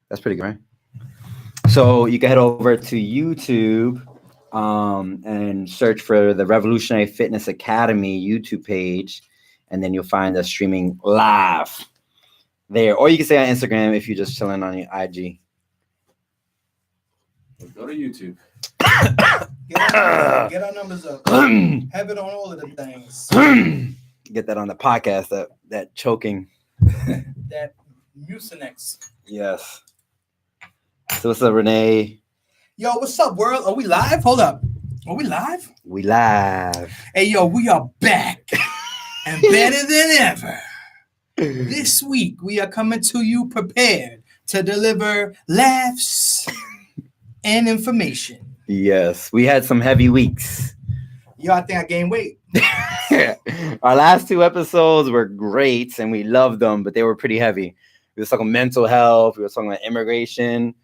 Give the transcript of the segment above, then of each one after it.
That's pretty good, right? So you can head over to YouTube and search for the Revolutionary Fitness Academy YouTube page, and then you'll find us streaming live there. Or you can say on Instagram if you're just chilling on your IG. Go to YouTube. Get our numbers up. Have it on all of the things. Get that on the podcast, that choking. That Mucinex. Yes. So what's up, Rene? Yo, what's up, world? Are we live? Hold up. Are we live? We live. Hey, yo, we are back and better than ever. This week, we are coming to you prepared to deliver laughs and information. Yes, we had some heavy weeks. Yo, I think I gained weight. Our last two episodes were great and we loved them, but they were pretty heavy. We were talking mental health. We were talking about immigration,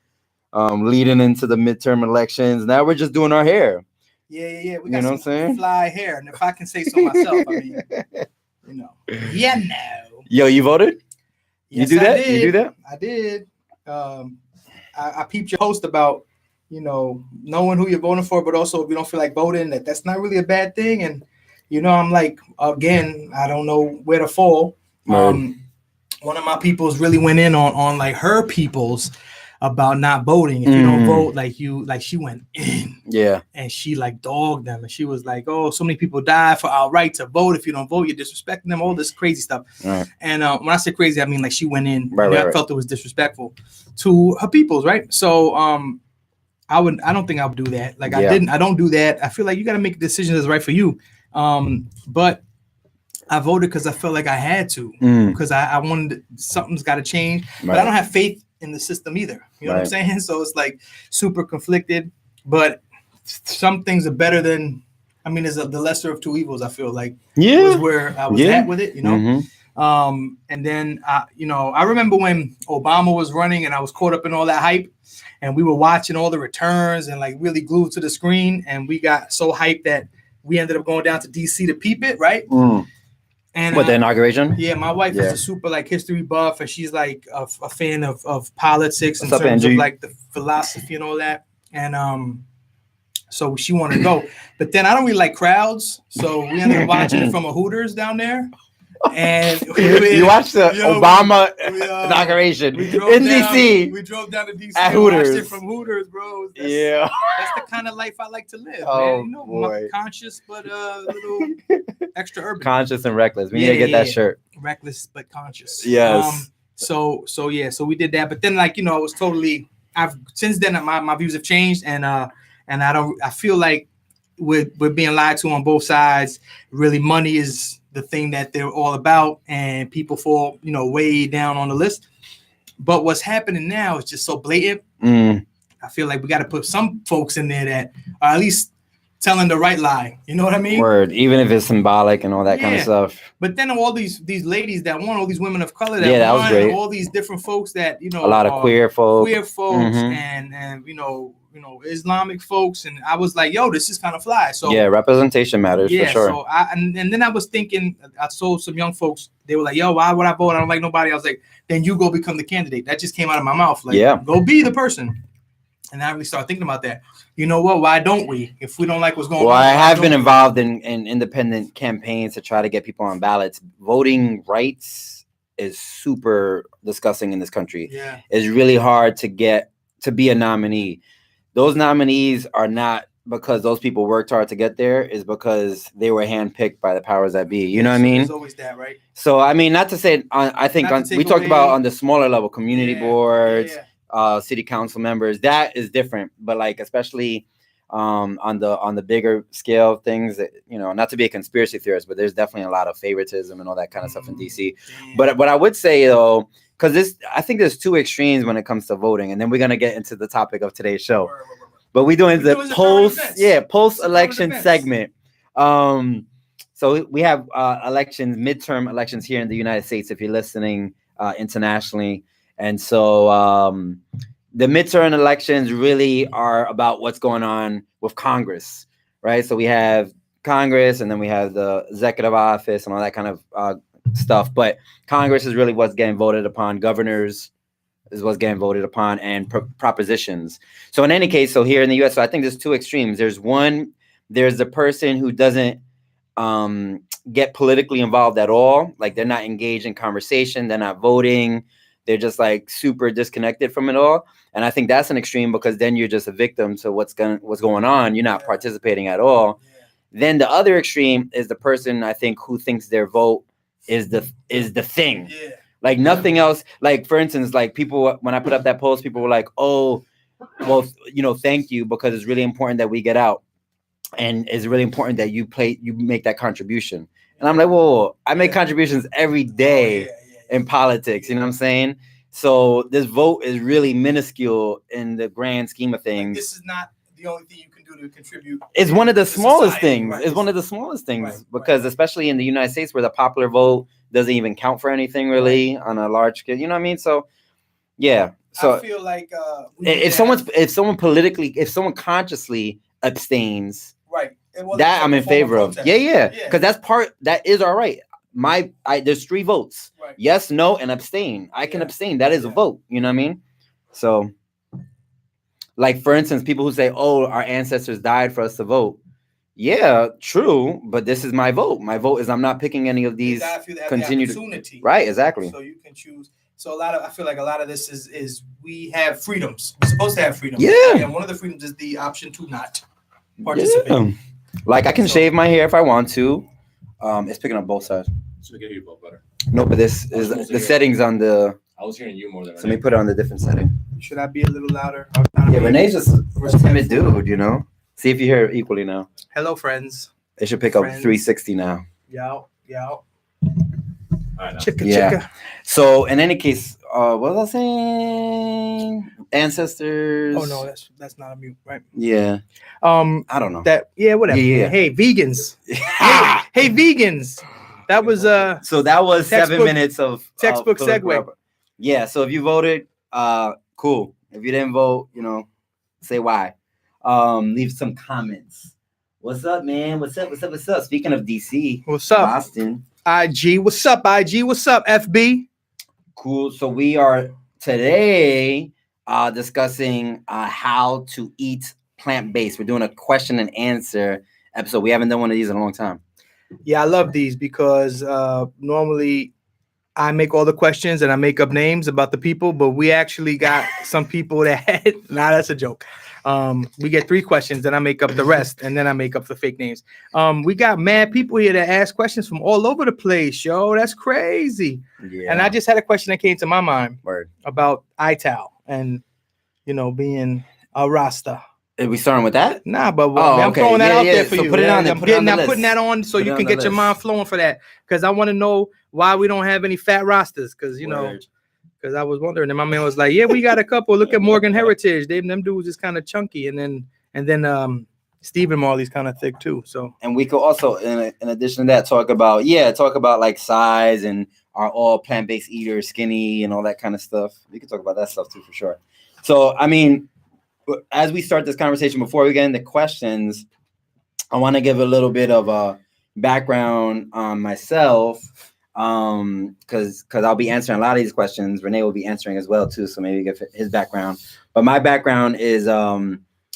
leading into the midterm elections. Now we're just doing our hair. Yeah. We You got know what I'm some saying? fly hair. And if I can say so myself, I mean, you know. Yeah, no. Yo, you voted? Yes, you do I that? did. You do that? I did. I peeped your post about, you know, knowing who you're voting for, but also if you don't feel like voting, that's not really a bad thing. And, you know, I'm like, again, I don't know where to fall. One of my peoples really went in on like her peoples about not voting. If you don't vote, like she went in. Yeah. And she like dogged them. And she was like, oh, so many people die for our right to vote. If you don't vote, you're disrespecting them, all this crazy stuff. Right. And when I say crazy, I mean like she went in. Right, I felt it was disrespectful to her peoples, right? So I don't think I would do that. Like I don't do that. I feel like you got to make decisions that's right for you. But I voted because I felt like I had to, because I wanted something's got to change. Right. But I don't have faith in the system either. You know what I'm saying? So it's like super conflicted. But some things are better than, I mean, there's the lesser of two evils. I feel like was where I was at with it. You know. And then I remember when Obama was running and I was caught up in all that hype. And we were watching all the returns and like really glued to the screen. And we got so hyped that we ended up going down to DC to peep it, right? And the inauguration? Yeah, my wife is a super like history buff, and she's like a fan of politics in terms of like the philosophy and all that. And so she wanted to go, but then I don't really like crowds, so we ended up watching it from a Hooters down there. And you watched the Obama inauguration in DC. We drove down to DC at and Hooters. Watched it from Hooters, bro. That's the kind of life I like to live, man. You know, boy. Conscious but a little extra urban. Conscious and reckless. We need to get that shirt. Reckless but conscious. Yes. So we did that, but then like, you know, it was totally. Since then my views have changed, and I feel like we're being lied to on both sides. Really, money is the thing that they're all about, and people fall, you know, way down on the list. But what's happening now is just so blatant. I feel like we got to put some folks in there that are at least telling the right lie. You know what I mean? Word, even if it's symbolic and all that kind of stuff. But then all these ladies that won, all these women of color that that won, was great. All these different folks that, you know, a lot of queer folks, and you know, Islamic folks, and I was like, yo, this is kind of fly. So representation matters for sure. So and then I was thinking, I saw some young folks, they were like, yo, why would I vote? I don't like nobody. I was like, then you go become the candidate. That just came out of my mouth. Like, go be the person. And I really started thinking about that. You know what? Why don't we? If we don't like what's going on. Well, I have been involved in independent campaigns to try to get people on ballots. Voting rights is super disgusting in this country. Yeah. It's really hard to get to be a nominee. Those nominees are not because those people worked hard to get there, is because they were handpicked by the powers that be. You know what I mean? There's always that, right? So, I mean, not to say, I think we talked about on the smaller level, community boards, city council members, that is different. But like, especially on the bigger scale things, that, you know, not to be a conspiracy theorist, but there's definitely a lot of favoritism and all that kind of stuff in DC. But what I would say though, because I think there's two extremes when it comes to voting, and then we're gonna get into the topic of today's show. But we're doing the post-election segment. So we have elections, midterm elections here in the United States, if you're listening internationally. And so the midterm elections really are about what's going on with Congress, right? So we have Congress, and then we have the executive office and all that kind of stuff. But Congress is really what's getting voted upon. Governors, is what's getting voted upon, and propositions. So in any case, so here in the U.S., so I think there's two extremes. There's the person who doesn't get politically involved at all. Like they're not engaged in conversation. They're not voting. They're just like super disconnected from it all. And I think that's an extreme because then you're just a victim to what's going on. You're not participating at all. Then the other extreme is the person, I think, who thinks their vote is the thing. Yeah. Like nothing else. Like, for instance, like people, when I put up that post, people were like, oh, well, thank you, because it's really important that we get out. And it's really important that you make that contribution. And I'm like, whoa, I make contributions every day in politics. You know what I'm saying? So this vote is really minuscule in the grand scheme of things. Like, this is not the only thing you can do to contribute. It's one of the smallest things. Right. It's one of the smallest things because especially in the United States where the popular vote doesn't even count for anything really on a large scale. You know what I mean? So, yeah. So I feel like if someone consciously abstains, that I'm in favor of. Yeah. Because that is all right. There's 3 votes. Right. Yes, no, and abstain. I can abstain. That is a vote. You know what I mean? So, like, for instance, people who say, oh, our ancestors died for us to vote. Yeah, true. But this is my vote. My vote is I'm not picking any of these. Continue to, right, exactly. So you can choose. So I feel like a lot of this is we have freedoms. We're supposed to have freedom. Yeah. And one of the freedoms is the option to not participate. Yeah. Like I can shave my hair if I want to. It's picking up both sides. So we can hear you both better. No, but this is the settings on the. I was hearing you more than. So let me put it on the different setting. Should I be a little louder? Yeah, Rene's just a timid dude, See if you hear it equally now. Hello, friends. It should pick up 360 now. Yo. Right, chicka. So in any case, what was I saying? Ancestors. Oh no, that's not a mute, right? Yeah. I don't know. Whatever. Yeah. Hey, vegans. hey, vegans. That was So that was textbook, 7 minutes of textbook segue. Yeah. So if you voted, cool. If you didn't vote, say why. Leave some comments. What's up, man? What's up? Speaking of DC, what's up? Boston. IG, what's up? IG, what's up? FB. Cool. So we are today discussing how to eat plant-based. We're doing a question and answer episode. We haven't done one of these in a long time. Yeah, I love these because normally I make all the questions and I make up names about the people, but we actually got some people that that's a joke. We get 3 questions, then I make up the rest, and then I make up the fake names. We got mad people here that ask questions from all over the place, yo. That's crazy. Yeah. And I just had a question that came to my mind about ITAL and being a Rasta. Are we starting with that? Nah, but I'm throwing that out there for you. Put it on. I'm putting that on so you can get your mind flowing for that. Because I want to know why we don't have any fat Rastas. Because because I was wondering, and my man was like, "Yeah, we got a couple. Look at Morgan Heritage. Them dudes is kind of chunky, and then Stephen Marley's kind of thick too." So, and we could also, in addition to that, talk about like size and are all plant-based eaters skinny and all that kind of stuff. We could talk about that stuff too for sure. So, I mean, as we start this conversation, before we get into questions, I want to give a little bit of a background on myself. Because I'll be answering a lot of these questions. Rene will be answering as well too, so maybe give his background. But my background is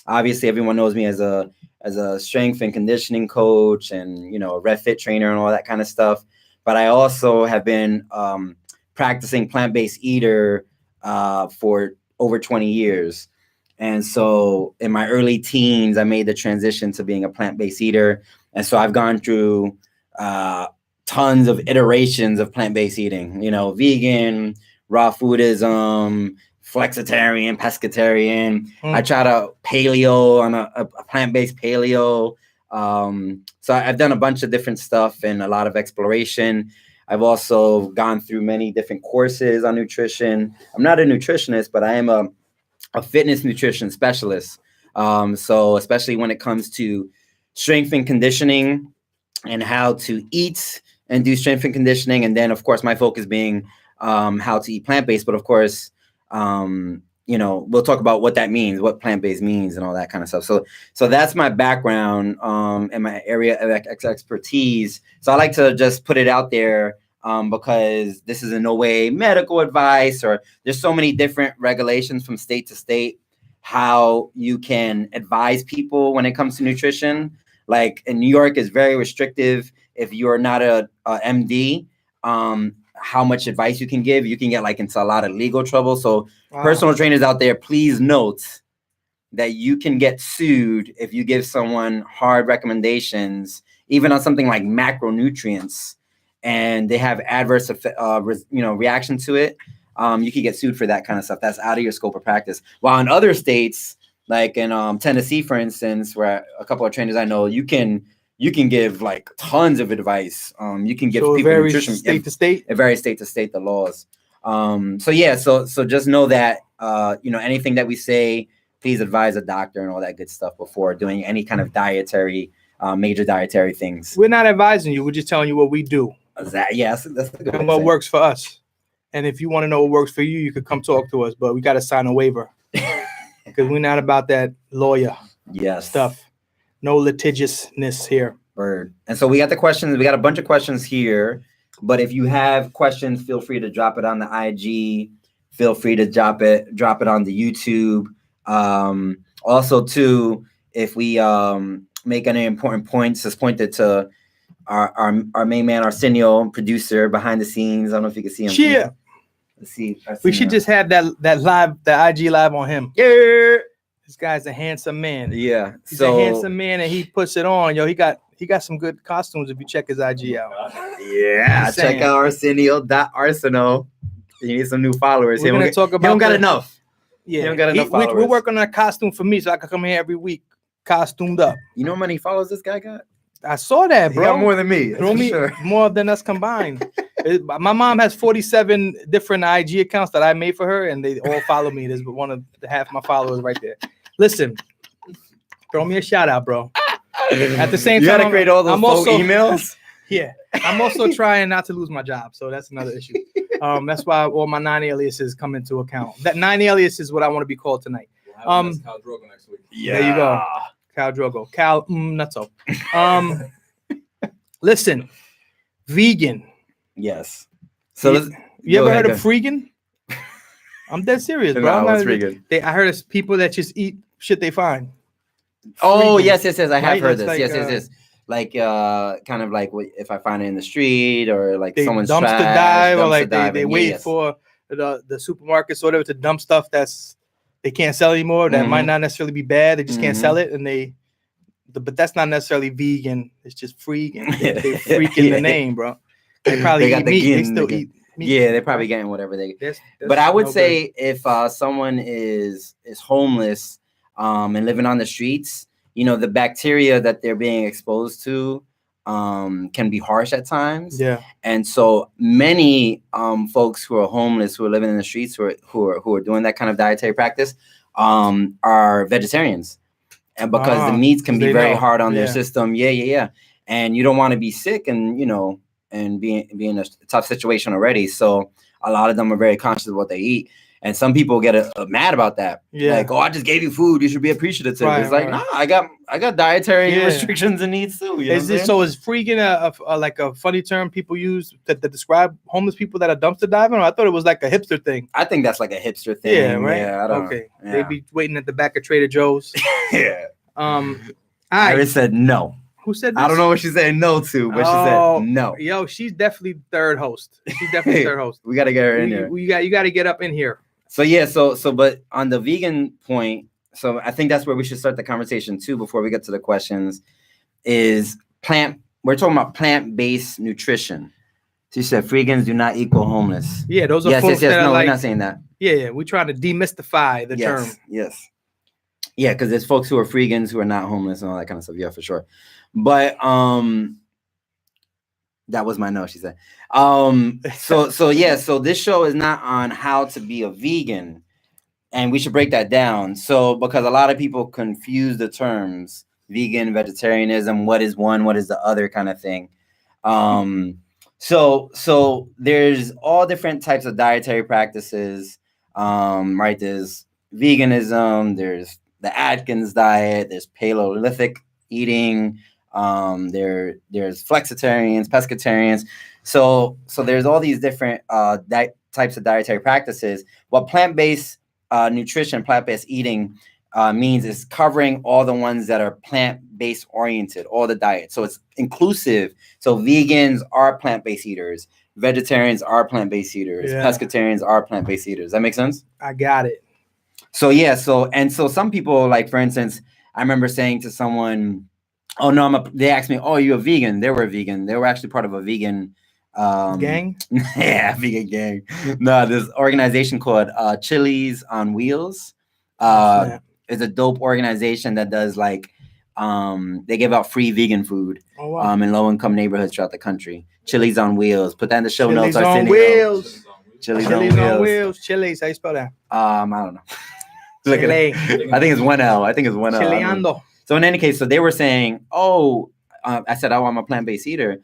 obviously everyone knows me as a strength and conditioning coach and a RevFit trainer and all that kind of stuff. But I also have been practicing plant-based eater for over 20 years. And so in my early teens, I made the transition to being a plant-based eater. And so I've gone through tons of iterations of plant-based eating, vegan, raw foodism, flexitarian, pescatarian. I tried a paleo on a plant-based paleo. So I've done a bunch of different stuff and a lot of exploration. I've also gone through many different courses on nutrition. I'm not a nutritionist, but I am a fitness nutrition specialist. So especially when it comes to strength and conditioning and how to eat and do strength and conditioning. And then, of course, my focus being how to eat plant-based. But, of course, we'll talk about what that means, what plant-based means and all that kind of stuff. So that's my background and my area of expertise. So I like to just put it out there because this is in no way medical advice, or there's so many different regulations from state to state how you can advise people when it comes to nutrition. Like in New York is very restrictive. If you're not a MD, how much advice you can give, you can get like into a lot of legal trouble. So personal trainers out there, please note that you can get sued if you give someone hard recommendations, even on something like macronutrients, and they have adverse reaction to it. You can get sued for that kind of stuff. That's out of your scope of practice. While in other states, like in Tennessee, for instance, where a couple of trainers I know, you can give like tons of advice. You can give people nutrition. State to state. It varies state to state, the laws. So just know that anything that we say, please advise a doctor and all that good stuff before doing any kind of major dietary things. We're not advising you. We're just telling you what we do. Yes, that's the good and what works for us. And if you want to know what works for you, you could come talk to us. But we got to sign a waiver because we're not about that lawyer stuff. No litigiousness here. Word. And so we got the questions. We got a bunch of questions here. But if you have questions, feel free to drop it on the IG. Feel free to drop it on the YouTube. Also, too, if we make any important points, just pointed to our main man, Arsenio, producer behind the scenes. I don't know if you can see him. Yeah. Let's see. We should just have that IG live on him. Yeah. This guy's a handsome man. Yeah. He's a handsome man, and he puts it on. Yo, he got some good costumes if you check his IG out. Yeah. Check out Arsenio.arsenal. You need some new followers. We're gonna talk about. He don't got enough. Yeah. He don't got enough followers. We're working on a costume for me, so I can come here every week costumed up. You know how many followers this guy got? I saw that, bro. He got more than me. Sure. More than us combined. My mom has 47 different IG accounts that I made for her, and they all follow me. There's one of half my followers right there. Listen, throw me a shout out, bro. At the same time, you gotta create all those emails. Yeah, I'm also trying not to lose my job, so that's another issue. That's why all my 9 aliases come into account. That 9 alias is what I want to be called tonight. Cal Drogo next week. Yeah. There you go. Cal Drogo. Cal Nutso. Listen, vegan. Yes. So you ever heard of freegan? I'm dead serious, bro. What's freegan? I heard it's people that just eat shit they find. Oh, yes. I have heard this. Like, yes. Like kind of like if I find it in the street, or like someone's dumpster trash, dive, or like they wait for the supermarkets or whatever to dump stuff that's they can't sell anymore. That might not necessarily be bad. They just can't sell it, and but that's not necessarily vegan. It's just freaking. They freaking the name, bro. They probably eat meat. They still eat meat. Yeah, they're probably getting whatever they get. But I would say if someone is homeless and living on the streets, the bacteria that they're being exposed to can be harsh at times. Yeah. And so many folks who are homeless, who are living in the streets, who are doing that kind of dietary practice, are vegetarians. And because the meats can be very hard on their system. Yeah. And you don't want to be sick and be in a tough situation already. So a lot of them are very conscious of what they eat. And some people get mad about that. Yeah. Like, I just gave you food. You should be appreciative. Right, it's like, nah, I got dietary restrictions and needs too. Is freaking a funny term people use to describe homeless people that are dumpster diving? Or I thought it was like a hipster thing. I think that's like a hipster thing. Yeah, right. Yeah, I don't know. Yeah. They be waiting at the back of Trader Joe's. Yeah. I said no. Who said this? I don't know what she's saying no to, but she said no. Yo, she's definitely third host. She's definitely third host. We got to get her in here. You got to get up in here. So yeah, but on the vegan point, so I think that's where we should start the conversation too before we get to the questions. We're talking about plant-based nutrition. She said freegans do not equal homeless. Yeah, those are folks that are we're not saying that. Yeah, we're trying to demystify the term. Yes. Yeah, because there's folks who are freegans who are not homeless and all that kind of stuff. Yeah, for sure. But that was my no, she said. So this show is not on how to be a vegan, and we should break that down. So because a lot of people confuse the terms vegan, vegetarianism, what is one, what is the other kind of thing. So there's all different types of dietary practices, right? There's veganism, there's the Atkins diet, there's Paleolithic eating, There's flexitarians, pescatarians. So there's all these different types of dietary practices. What plant-based nutrition, plant-based eating means is covering all the ones that are plant-based oriented, all the diets. So it's inclusive. So vegans are plant-based eaters. Vegetarians are plant-based eaters. Yeah. Pescatarians are plant-based eaters. That makes sense? I got it. So yeah, so some people, like for instance, I remember saying to someone, "Oh no, they asked me, oh, you a vegan?" They were a vegan. They were actually part of a vegan Gang? Yeah, vegan gang. No, this organization called Chili's on Wheels. It's a dope organization that does like they give out free vegan food in low-income neighborhoods throughout the country. Chili's on Wheels. Put that in the show notes. Chili's on Wheels. Chili's on Wheels. Chili's. How you spell that? I don't know. Look at it. I think it's one L. Chileando. So in any case, so they were saying, oh, I said, oh, I'm a plant-based eater.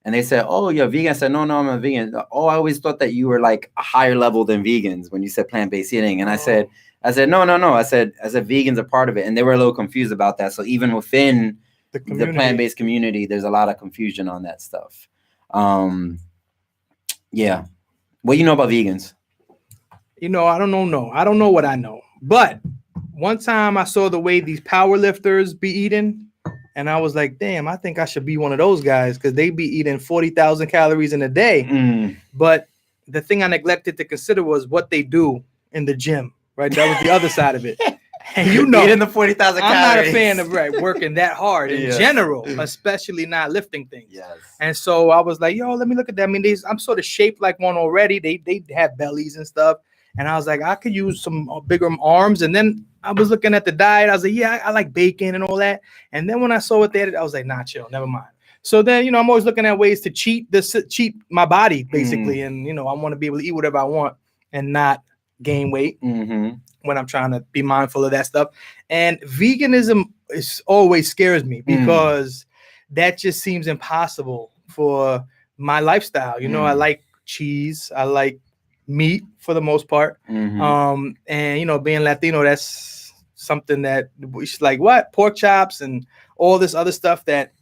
And they said, oh, you're a vegan. I said, no, I'm a vegan. Oh, I always thought that you were like a higher level than vegans when you said plant-based eating. And I said, no. I said vegans are part of it. And they were a little confused about that. So even within the plant-based community, there's a lot of confusion on that stuff. Yeah. What do you know about vegans? I don't know. No, I don't know what I know. But one time I saw the way these power lifters be eating, and I was like, damn, I think I should be one of those guys because they be eating 40,000 calories in a day. But the thing I neglected to consider was what they do in the gym, right? That was the other side of it. And eating the 40,000 calories. I'm not a fan of working that hard in general, especially not lifting things. Yes. And so I was like, yo, let me look at that. I mean, I'm sort of shaped like one already. They have bellies and stuff. And I was like, I could use some bigger arms. And then I was looking at the diet. I was like, yeah, I like bacon and all that. And then when I saw what they had, I was like, nah, chill, never mind. So then, I'm always looking at ways to cheat my body, basically. And, I want to be able to eat whatever I want and not gain weight when I'm trying to be mindful of that stuff. And veganism always scares me because that just seems impossible for my lifestyle. I like cheese. I like meat for the most part. And being Latino, that's something that it's like pork chops and all this other stuff that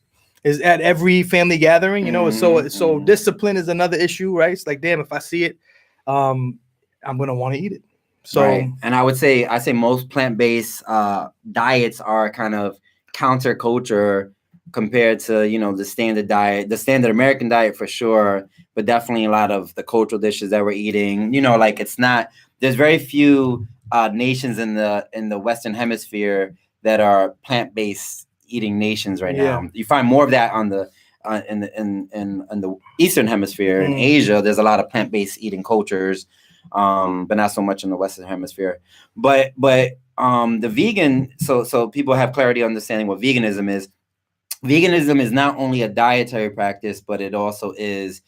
is at every family gathering. So discipline is another issue, right? It's like, damn, if I see it, I'm gonna want to eat it. So right. And I say most plant-based diets are kind of counterculture compared to the standard diet, the standard American diet for sure, but definitely a lot of the cultural dishes that we're eating. It's not. There's very few nations in the Western Hemisphere that are plant-based eating nations right now. You find more of that on the in the Eastern Hemisphere. In Asia, there's a lot of plant-based eating cultures, but not so much in the Western Hemisphere. But the vegan. So people have clarity understanding what veganism is. Veganism is not only a dietary practice, but it also is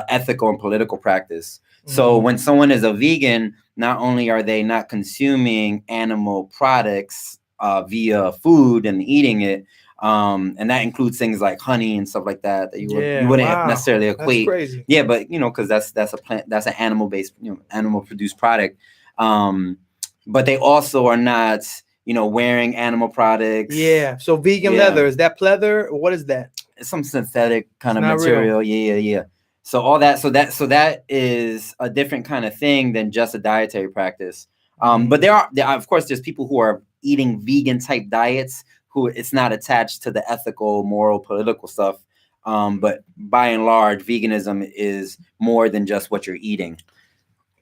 ethical and political practice. So when someone is a vegan, not only are they not consuming animal products via food and eating it, and that includes things like honey and stuff like that you wouldn't necessarily equate. That's crazy. Yeah, but because that's a plant, that's an animal based, animal produced product. But they also are not wearing animal products. Yeah. So vegan leather, is that pleather? Or what is that? It's some synthetic kind of material. Real. Yeah. So all that, so that is a different kind of thing than just a dietary practice. But there are of course there's people who are eating vegan type diets who it's not attached to the ethical, moral, political stuff. But by and large, veganism is more than just what you're eating.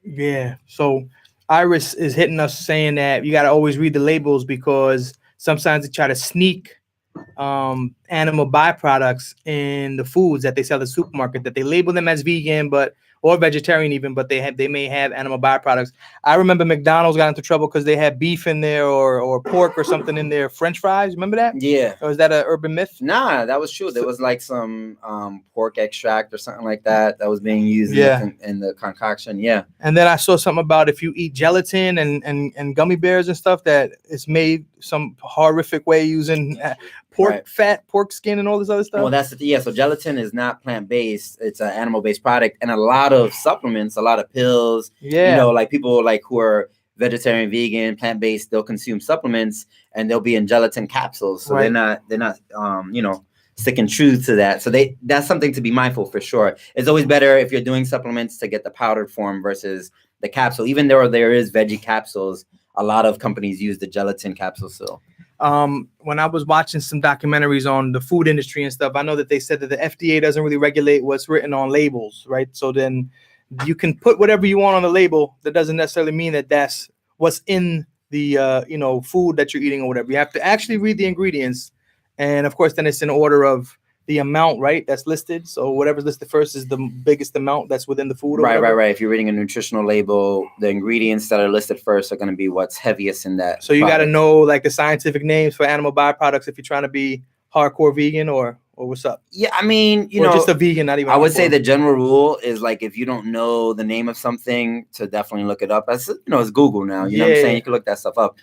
Yeah. So Iris is hitting us saying that you got to always read the labels because sometimes they try to sneak animal byproducts in the foods that they sell at the supermarket that they label them as vegan, or vegetarian even, but they may have animal byproducts. I remember McDonald's got into trouble because they had beef in there or pork or something in their French fries. Remember that? Yeah. Or is that an urban myth? Nah, that was true. There was like some pork extract or something like that was being used in the concoction. Yeah. And then I saw something about if you eat gelatin and gummy bears and stuff, that it's made some horrific way using pork fat, pork skin, and all this other stuff. Well, so gelatin is not plant-based. It's an animal-based product, and a lot of supplements, a lot of pills. Yeah. Like people who are vegetarian, vegan, plant-based, they'll consume supplements and they'll be in gelatin capsules. So they're not sticking true to that. So that's something to be mindful for sure. It's always better if you're doing supplements to get the powdered form versus the capsule. Even though there is veggie capsules, a lot of companies use the gelatin capsule still. When I was watching some documentaries on the food industry and stuff, I know that they said that the FDA doesn't really regulate what's written on labels, right? So then you can put whatever you want on the label. That doesn't necessarily mean that that's what's in the food that you're eating or whatever. You have to actually read the ingredients, and of course, then it's in order of the amount, right? That's listed. So whatever's listed first is the biggest amount that's within the food. Right. If you're reading a nutritional label, the ingredients that are listed first are going to be what's heaviest in that. So you got to know like the scientific names for animal byproducts if you're trying to be hardcore vegan or what's up. Yeah, I mean, you know, just a vegan, not even. I would say the general rule is like if you don't know the name of something, to definitely look it up. As it's Google now. You know what I'm saying? You can look that stuff up.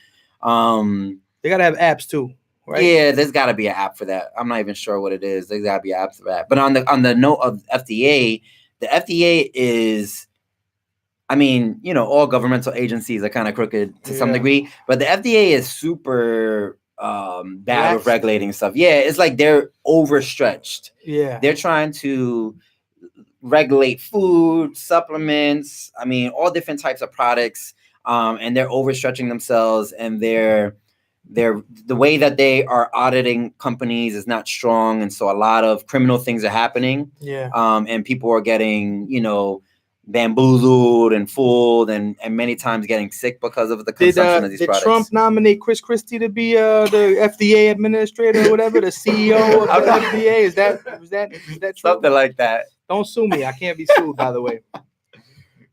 They gotta have apps too. Right? Yeah, there's got to be an app for that. I'm not even sure what it is. There's got to be an app for that. But on the note of FDA, the FDA is, I mean, all governmental agencies are kind of crooked to some degree, but the FDA is super bad with regulating stuff. Yeah, it's like they're overstretched. Yeah, they're trying to regulate food, supplements. I mean, all different types of products, and they're overstretching themselves, and the way that they are auditing companies is not strong, and so a lot of criminal things are happening. Yeah. And people are getting, bamboozled and fooled, and many times getting sick because of the consumption of these products. Did Trump nominate Chris Christie to be the FDA administrator or whatever, the CEO of the FDA? Is that true? Something like that. Don't sue me. I can't be sued, by the way.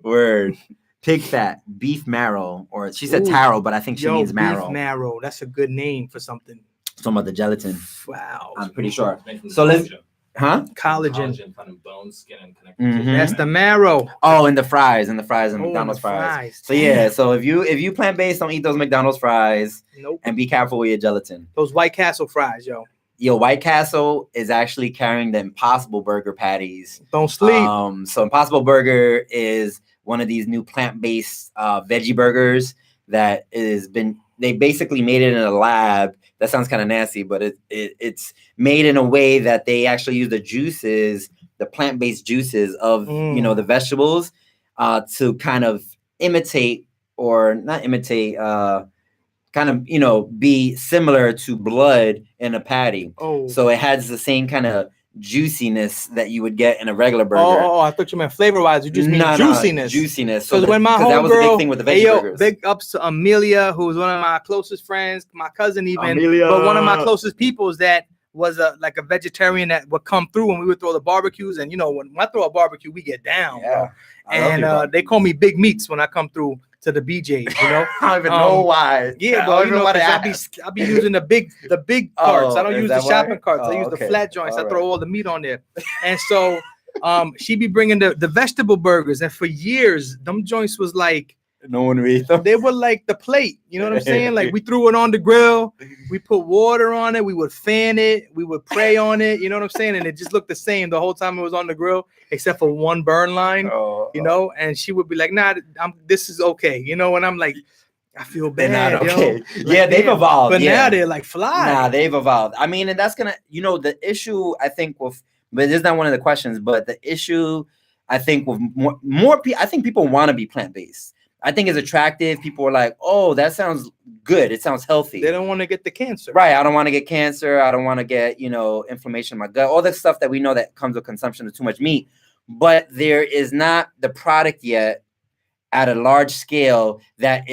Word. Pig fat, beef marrow, or she said taro, but I think she means marrow. Beef marrow. That's a good name for something. Some of the gelatin. Wow. I'm pretty sure. So let's, collagen. Collagen found in bone, skin, and connective tissue. That's the marrow. Oh, and the fries, and McDonald's fries. So yeah, so if you plant-based, don't eat those McDonald's fries. Nope. And be careful with your gelatin. Those White Castle fries, yo. White Castle is actually carrying the Impossible Burger patties. Don't sleep. So Impossible Burger is one of these new plant-based veggie burgers that they basically made it in a lab. That sounds kind of nasty, but it's made in a way that they actually use the juices, the plant-based juices of the vegetables, to kind of imitate, or not imitate, kind of be similar to blood in a patty. Oh, so it has the same kind of juiciness that you would get in a regular burger. Oh, I thought you meant flavor-wise. You just mean juiciness. Juiciness. Because when my homegirl, that was the big thing with the veggie burgers. Big ups to Amelia, who was one of my closest friends, my cousin even, Amelia. But one of my closest peoples that was like a vegetarian that would come through when we would throw the barbecues. And when I throw a barbecue, we get down. Yeah. And they call me Big Meats when I come through to the BJ's, I don't even know why. Yeah, but I be using the big carts. I don't use the shopping carts. I use the flat joints. I throw all the meat on there. And so she be bringing the vegetable burgers, and for years them joints was like, no one would eat them. They were like the plate, you know what I'm saying? Like we threw it on the grill, we put water on it, we would fan it, we would pray on it, you know what I'm saying? And it just looked the same the whole time it was on the grill, except for one burn line, and she would be like, nah, this is okay, and I'm like, I feel bad. Okay. Like, they've evolved. But now they're like fly. Nah, they've evolved. I mean, and that's gonna, the issue I think with, but this is not one of the questions, but the issue I think with more people, I think people want to be plant-based. I think it's attractive. People are like, oh, that sounds good. It sounds healthy. They don't want to get the cancer. Right. I don't want to get cancer. I don't want to get, inflammation in my gut. All the stuff that we know that comes with consumption of too much meat. But there is not the product yet at a large scale that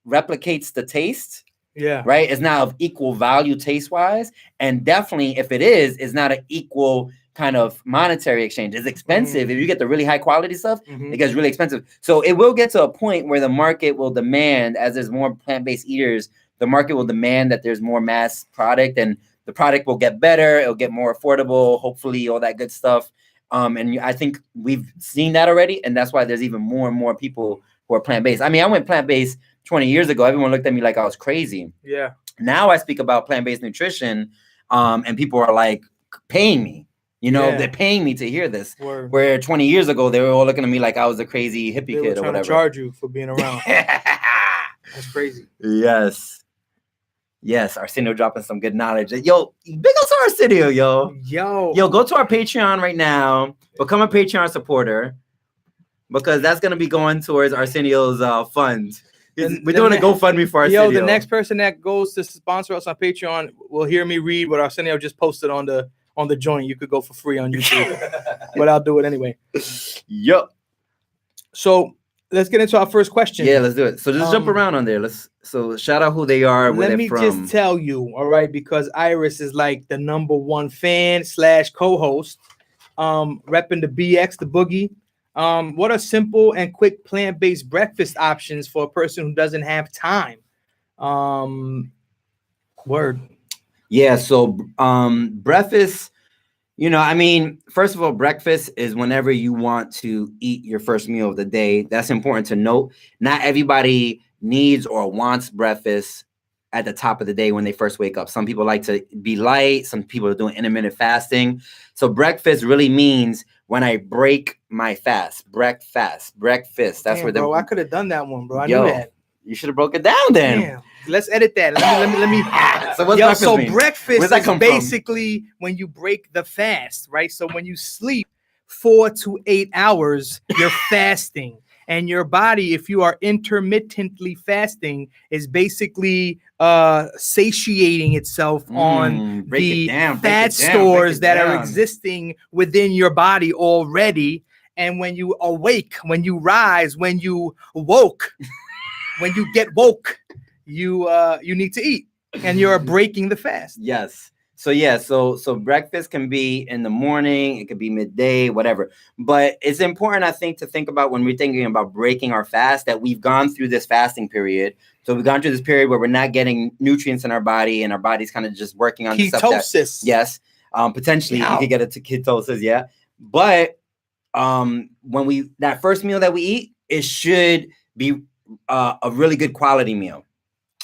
replicates the taste. Yeah. Right. It's not of equal value taste-wise. And definitely, if it is, it's not an equal kind of monetary exchange. It's expensive. If you get the really high quality stuff, it gets really expensive. So it will get to a point where the market will demand, as there's more plant-based eaters, the market will demand that there's more mass product, and the product will get better. It'll get more affordable, hopefully, all that good stuff. And I think we've seen that already. And that's why there's even more and more people who are plant-based. I mean, I went plant-based 20 years ago. Everyone looked at me like I was crazy. Yeah. Now I speak about plant-based nutrition, and people are like paying me. They're paying me to hear this. Word. Where 20 years ago, they were all looking at me like I was a crazy hippie kid or whatever. To charge you for being around. That's crazy. Yes. Yes, Arsenio dropping some good knowledge. Yo, big ups to Arsenio, yo. Yo, go to our Patreon right now. Become a Patreon supporter because that's going to be going towards Arsenio's fund. We're doing a GoFundMe for Arsenio. Yo, the next person that goes to sponsor us on Patreon will hear me read what Arsenio just posted on the joint. You could go for free on YouTube, but I'll do it anyway. Yup. So let's get into our first question. Yeah, let's do it. So just jump around on there. So shout out who they are, where they're from. Let me just tell you, all right, because Iris is like the #1 fan / co-host, repping the BX, the Boogie. What are simple and quick plant-based breakfast options for a person who doesn't have time? Word. Yeah, so breakfast, I mean, first of all, breakfast is whenever you want to eat your first meal of the day. That's important to note. Not everybody needs or wants breakfast at the top of the day when they first wake up. Some people like to be light. Some people are doing intermittent fasting. So breakfast really means when I break my fast. Breakfast. That's damn, where bro, I could have done that one, bro. I knew that. You should have broke it down then. Damn. Let's edit that. Let me. So what's breakfast so mean? Breakfast is basically when you break the fast, right? So when you sleep 4 to 8 hours, you're fasting. And your body, if you are intermittently fasting, is basically satiating itself on the fat stores that are existing within your body already. And when you awake, when you rise, when you woke, when you get woke, you need to eat, and you're breaking the fast. Yes. So yeah, so breakfast can be in the morning, it could be midday, whatever. But it's important, I think, to think about when we're thinking about breaking our fast that we've gone through this fasting period. So we've gone through this period where we're not getting nutrients in our body, and our body's kind of just working on ketosis. Yes, potentially you could get it to ketosis. Yeah, but when that first meal that we eat, it should be a really good quality meal.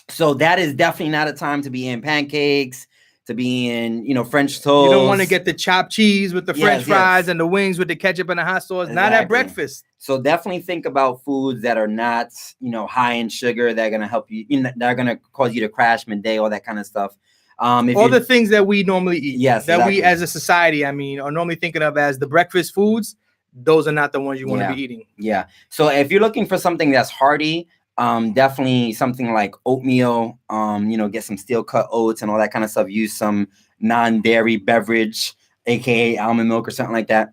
So that is definitely not a time to be in pancakes, to be in, French toast. You don't want to get the chopped cheese with the French fries and the wings with the ketchup and the hot sauce. Exactly. Not at breakfast. So definitely think about foods that are not, high in sugar. That are going to help you, that are going to cause you to crash midday, all that kind of stuff. All the things that we normally eat. Yes, that we as a society, are normally thinking of as the breakfast foods. Those are not the ones you want to be eating. Yeah. So if you're looking for something that's hearty, definitely something like oatmeal, get some steel cut oats and all that kind of stuff. Use some non-dairy beverage, aka almond milk or something like that.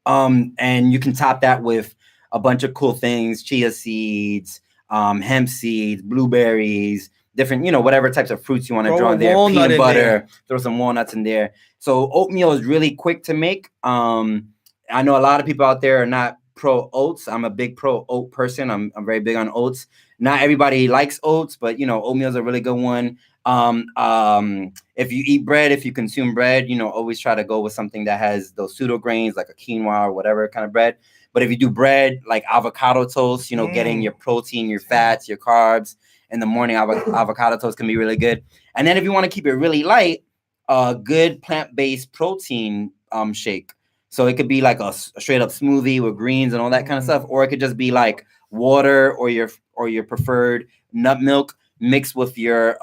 And you can top that with a bunch of cool things: chia seeds, hemp seeds, blueberries, different, whatever types of fruits you want to draw in there. Peanut butter, throw some walnuts in there. So oatmeal is really quick to make. I know a lot of people out there are not pro oats. I'm a big pro oat person. I'm very big on oats. Not everybody likes oats, but oatmeal is a really good one. If you eat bread, if you consume bread, always try to go with something that has those pseudo grains like a quinoa or whatever kind of bread. But if you do bread like avocado toast, getting your protein, your fats, your carbs in the morning, avocado toast can be really good. And then if you want to keep it really light, a good plant-based protein shake. So it could be like a straight up smoothie with greens and all that kind of stuff, or it could just be like water or your preferred nut milk mixed with your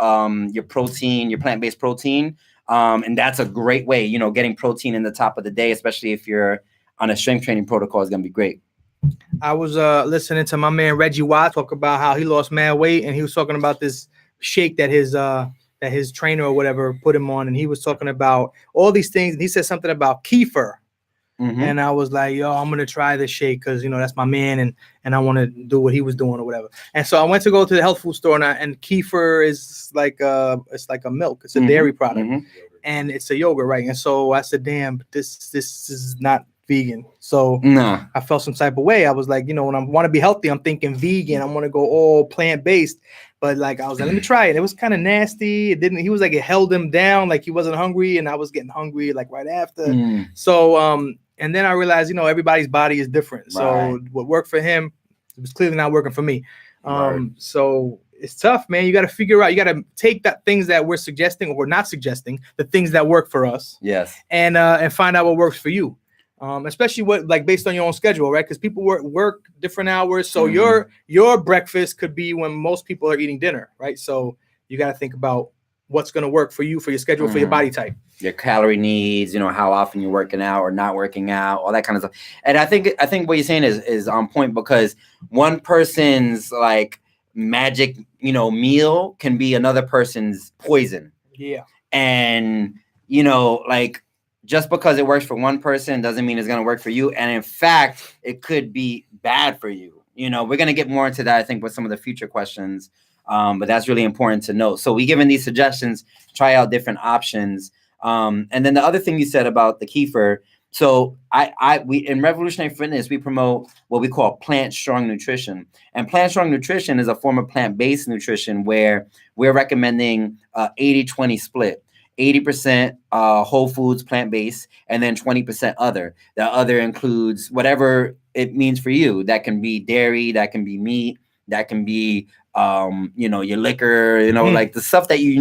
protein, your plant-based protein. And that's a great way, getting protein in the top of the day, especially if you're on a strength training protocol, is going to be great. I was listening to my man Reggie Watt talk about how he lost mad weight, and he was talking about this shake that his trainer or whatever put him on, and he was talking about all these things, and he said something about kefir. Mm-hmm. And I was like, yo, I'm going to try this shake because, that's my man and I want to do what he was doing or whatever. And so I went to go to the health food store and kefir is like it's like a milk. It's a dairy product and it's a yogurt, right? And so I said, damn, this is not vegan. So I felt some type of way. I was like, when I want to be healthy, I'm thinking vegan. I want to go all plant-based. But like, I was like, let me try it. It was kind of nasty. He was like, it held him down. Like he wasn't hungry and I was getting hungry like right after. So, and then I realized, everybody's body is different. So what worked for him was clearly not working for me. So it's tough, man. You got to figure out, you got to take that things that we're suggesting or we're not suggesting, the things that work for us. Yes. And find out what works for you. Especially based on your own schedule, right? Because people work different hours. So your breakfast could be when most people are eating dinner, right? So you got to think about what's going to work for you, for your schedule, for your body type. Your calorie needs, how often you're working out or not working out, all that kind of stuff. And I think what you're saying is on point, because one person's like magic, meal can be another person's poison. Yeah. And, like, just because it works for one person doesn't mean it's going to work for you. And in fact, it could be bad for you. We're going to get more into that, I think, with some of the future questions. But that's really important to note. So we given these suggestions, try out different options. And then the other thing you said about the kefir. So we in Revolutionary Fitness, we promote what we call plant strong nutrition. And plant strong nutrition is a form of plant-based nutrition where we're recommending 80-20 split. 80% whole foods, plant-based, and then 20% other. The other includes whatever it means for you. That can be dairy, that can be meat, that can be your liquor, like the stuff that you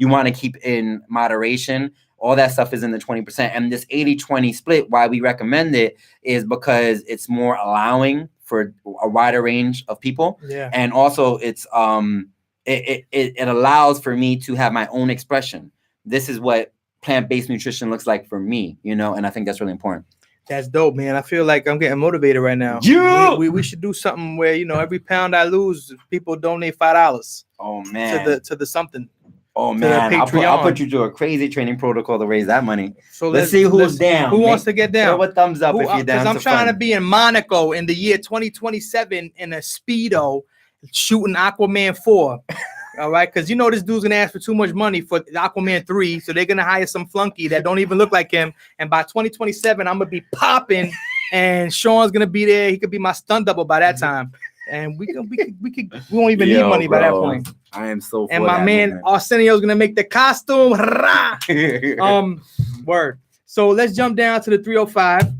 want to keep in moderation. All that stuff is in the 20%. And this 80-20 split, why we recommend it is because it's more allowing for a wider range of people. Yeah. And also it's it allows for me to have my own expression. This is what plant-based nutrition looks like for me, and I think that's really important. That's dope, man. I feel like I'm getting motivated right now. Yeah. We should do something where, every pound I lose, people donate $5. Oh man. To the something. Oh man. I'll put you through a crazy training protocol to raise that money. So let's see who's down. Who wants to get down? Throw a thumbs up if you're down. Because I'm trying to be in Monaco in the year 2027 in a Speedo shooting Aquaman 4. All right, because this dude's gonna ask for too much money for Aquaman 3, so they're gonna hire some flunky that don't even look like him. And by 2027, I'm gonna be popping, and Shawn's gonna be there. He could be my stunt double by that time, and we won't even need money by that point. I am so. And my man Arsenio's gonna make the costume. Word. So let's jump down to the 305.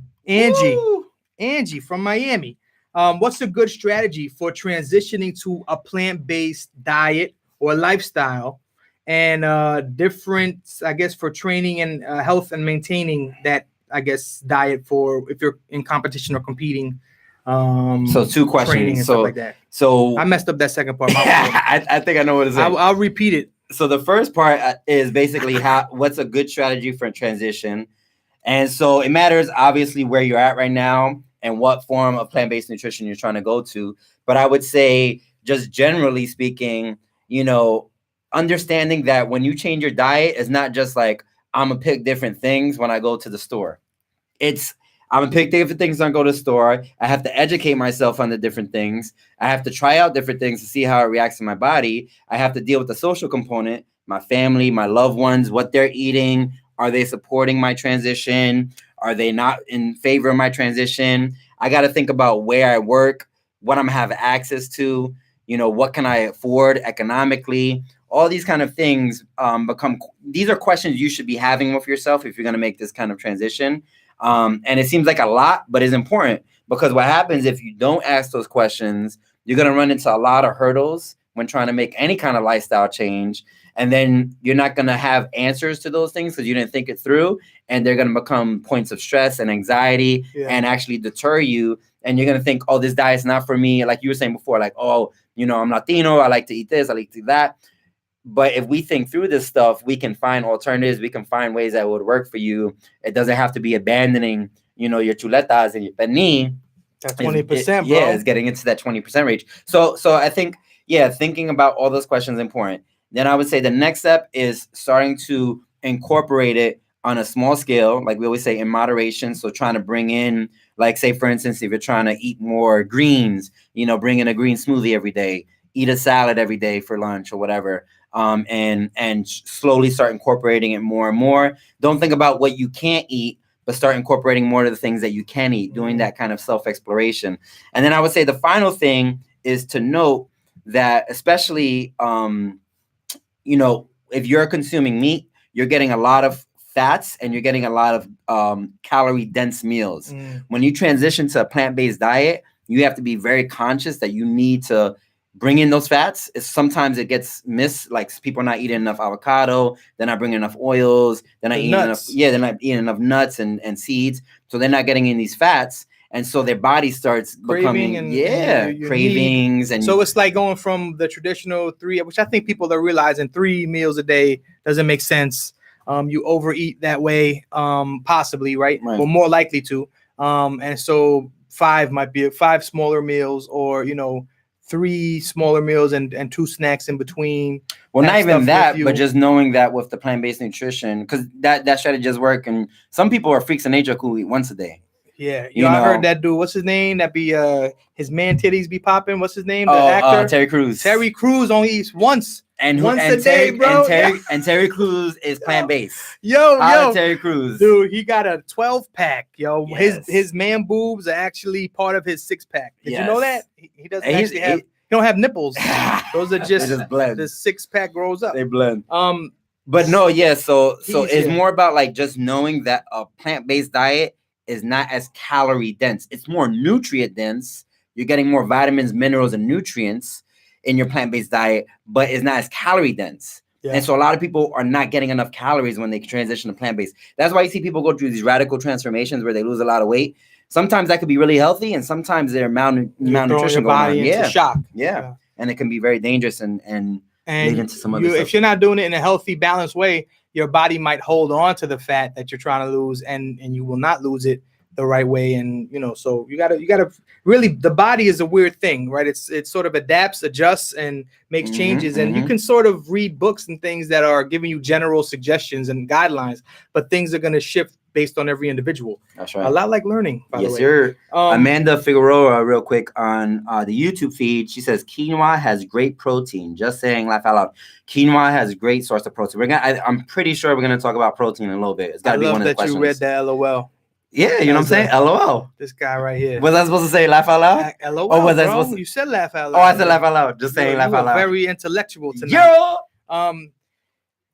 Angie from Miami. What's a good strategy for transitioning to a plant-based diet or lifestyle, and different, I guess, for training and health and maintaining that, I guess, diet for if you're in competition or competing? So two questions. So like that. So I messed up that second part. I think I know what it is. I'll repeat it. So the first part is basically what's a good strategy for a transition, and so it matters obviously where you're at right now and what form of plant-based nutrition you're trying to go to. But I would say, just generally speaking, understanding that when you change your diet, it's not just like, I'm going to pick different things when I go to the store. I'm going to pick different things when I go to the store. I have to educate myself on the different things. I have to try out different things to see how it reacts in my body. I have to deal with the social component, my family, my loved ones, what they're eating. Are they supporting my transition? Are they not in favor of my transition? I got to think about where I work, what I'm have access to, what can I afford economically? All these kind of things these are questions you should be having with yourself if you're going to make this kind of transition. And it seems like a lot, but it's important, because what happens if you don't ask those questions, you're going to run into a lot of hurdles when trying to make any kind of lifestyle change. And then you're not going to have answers to those things because you didn't think it through. And they're going to become points of stress and anxiety and actually deter you. And you're going to think, oh, this diet's not for me. Like you were saying before, like, oh, I'm Latino. I like to eat this. I like to eat that. But if we think through this stuff, we can find alternatives. We can find ways that would work for you. It doesn't have to be abandoning, your chuletas and your pernil. That's 20%, bro. Yeah, it's getting into that 20% range. So I think, thinking about all those questions is important. Then I would say the next step is starting to incorporate it on a small scale, like we always say, in moderation. So trying to bring in, like, say, for instance, if you're trying to eat more greens, bring in a green smoothie every day, eat a salad every day for lunch or whatever, and slowly start incorporating it more and more. Don't think about what you can't eat, but start incorporating more of the things that you can eat, doing that kind of self-exploration. And then I would say the final thing is to note that, especially, if you're consuming meat, you're getting a lot of fats and you're getting a lot of calorie dense meals. When you transition to a plant-based diet, you have to be very conscious that you need to bring in those fats. Sometimes it gets missed, like people are not eating enough avocado, they're not bringing enough oils, they're not eating enough nuts and seeds, so they're not getting in these fats. And so their body starts becoming cravings, and so it's like going from the traditional 3, which I think people are realizing 3 meals a day doesn't make sense. You overeat that way, possibly, right? Or more likely to. And so 5 might be 5 smaller meals, or 3 smaller meals and 2 snacks in between. Well, not even that, but just knowing that with the plant-based nutrition, because that strategy does work. And some people are freaks of nature who eat once a day. Yeah, I heard that dude. What's his name? That be his man titties be popping. What's his name? The actor Terry Crews. Terry Crews only eats once a day, bro. And Terry Crews is plant-based. Yo, Terry Crews, dude, he got a 12-pack. Yo, his man boobs are actually part of his 6-pack. Did you know that? He doesn't actually have. He don't have nipples. Those are just blend. The 6-pack grows up. They blend. But no, so it's more about like just knowing that a plant-based diet is not as calorie dense. It's more nutrient dense. You're getting more vitamins, minerals, and nutrients in your plant-based diet, but it's not as calorie dense. And so a lot of people are not getting enough calories when they transition to plant-based. That's why you see people go through these radical transformations where they lose a lot of weight. Sometimes that could be really healthy, and sometimes they're malnutrition going on. Into shock. Yeah. And it can be very dangerous and lead into some other stuff. If you're not doing it in a healthy, balanced way, your body might hold on to the fat that you're trying to lose, and you will not lose it the right way. And so you gotta really, the body is a weird thing, right? It sort of adapts, adjusts, and makes changes. And you can sort of read books and things that are giving you general suggestions and guidelines, but things are going to shift based on every individual. That's right. A lot like learning, by the way. Yes, sir. Amanda Figueroa, real quick on the YouTube feed, she says quinoa has great protein. Just saying, laugh out loud. Quinoa has a great source of protein. I'm pretty sure we're gonna talk about protein in a little bit. It's gotta be one of the questions. I love that you read that LOL. Yeah, you know what I'm saying? LOL. This guy right here. Was I supposed to say laugh out loud? LOL. Or was I supposed to? You said laugh out loud. Oh, I said laugh out loud. Just saying laugh out loud. Very intellectual tonight.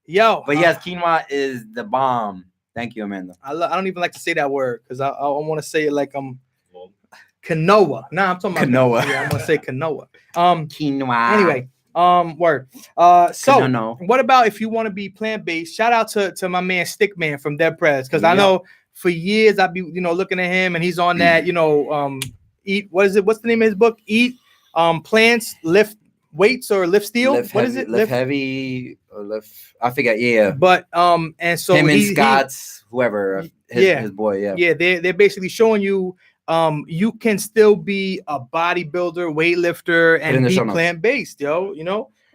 Yo. But yes, quinoa is the bomb. Thank you, Amanda. I don't even like to say that word because I want to say it like quinoa. Nah, I'm talking about quinoa. Yeah, I'm gonna say quinoa. Quinoa. Anyway, word. So what about if you want to be plant-based? Shout out to my man Stickman from Dead Prez, because I know for years I'd be looking at him and he's on that eat. What is it? What's the name of his book? Eat plants, lift weights, or lift steel. What is it? Lift heavy or lift. I forget. Yeah. But and so him and Scott's whoever his boy. Yeah. They're basically showing you you can still be a bodybuilder, weightlifter, and be plant-based, yo.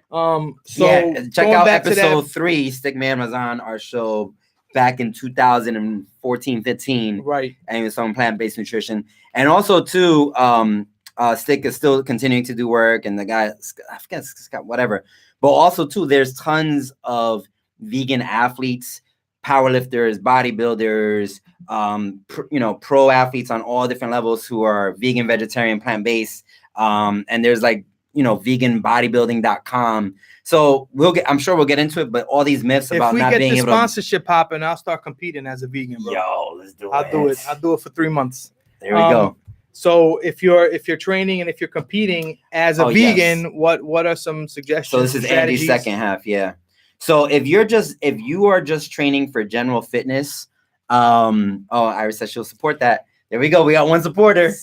So check out episode 3. Stickman was on our show back in 2014-15, right? And he was on plant-based nutrition, and also too, Stick is still continuing to do work, and the guy, I forget Scott, whatever. But also too, there's tons of vegan athletes, powerlifters, bodybuilders, pro athletes on all different levels who are vegan, vegetarian, plant-based. And there's veganbodybuilding.com. So I'm sure we'll get into it, but all these myths about not being able to. If we get the sponsorship popping, I'll start competing as a vegan, bro. Yo, let's do it. I'll do it for 3 months. There we go. So if you're training and if you're competing as a vegan, what are some suggestions? So this is Andy's second half, yeah. So if you are just training for general fitness, Iris says she'll support that. There we go. We got one supporter.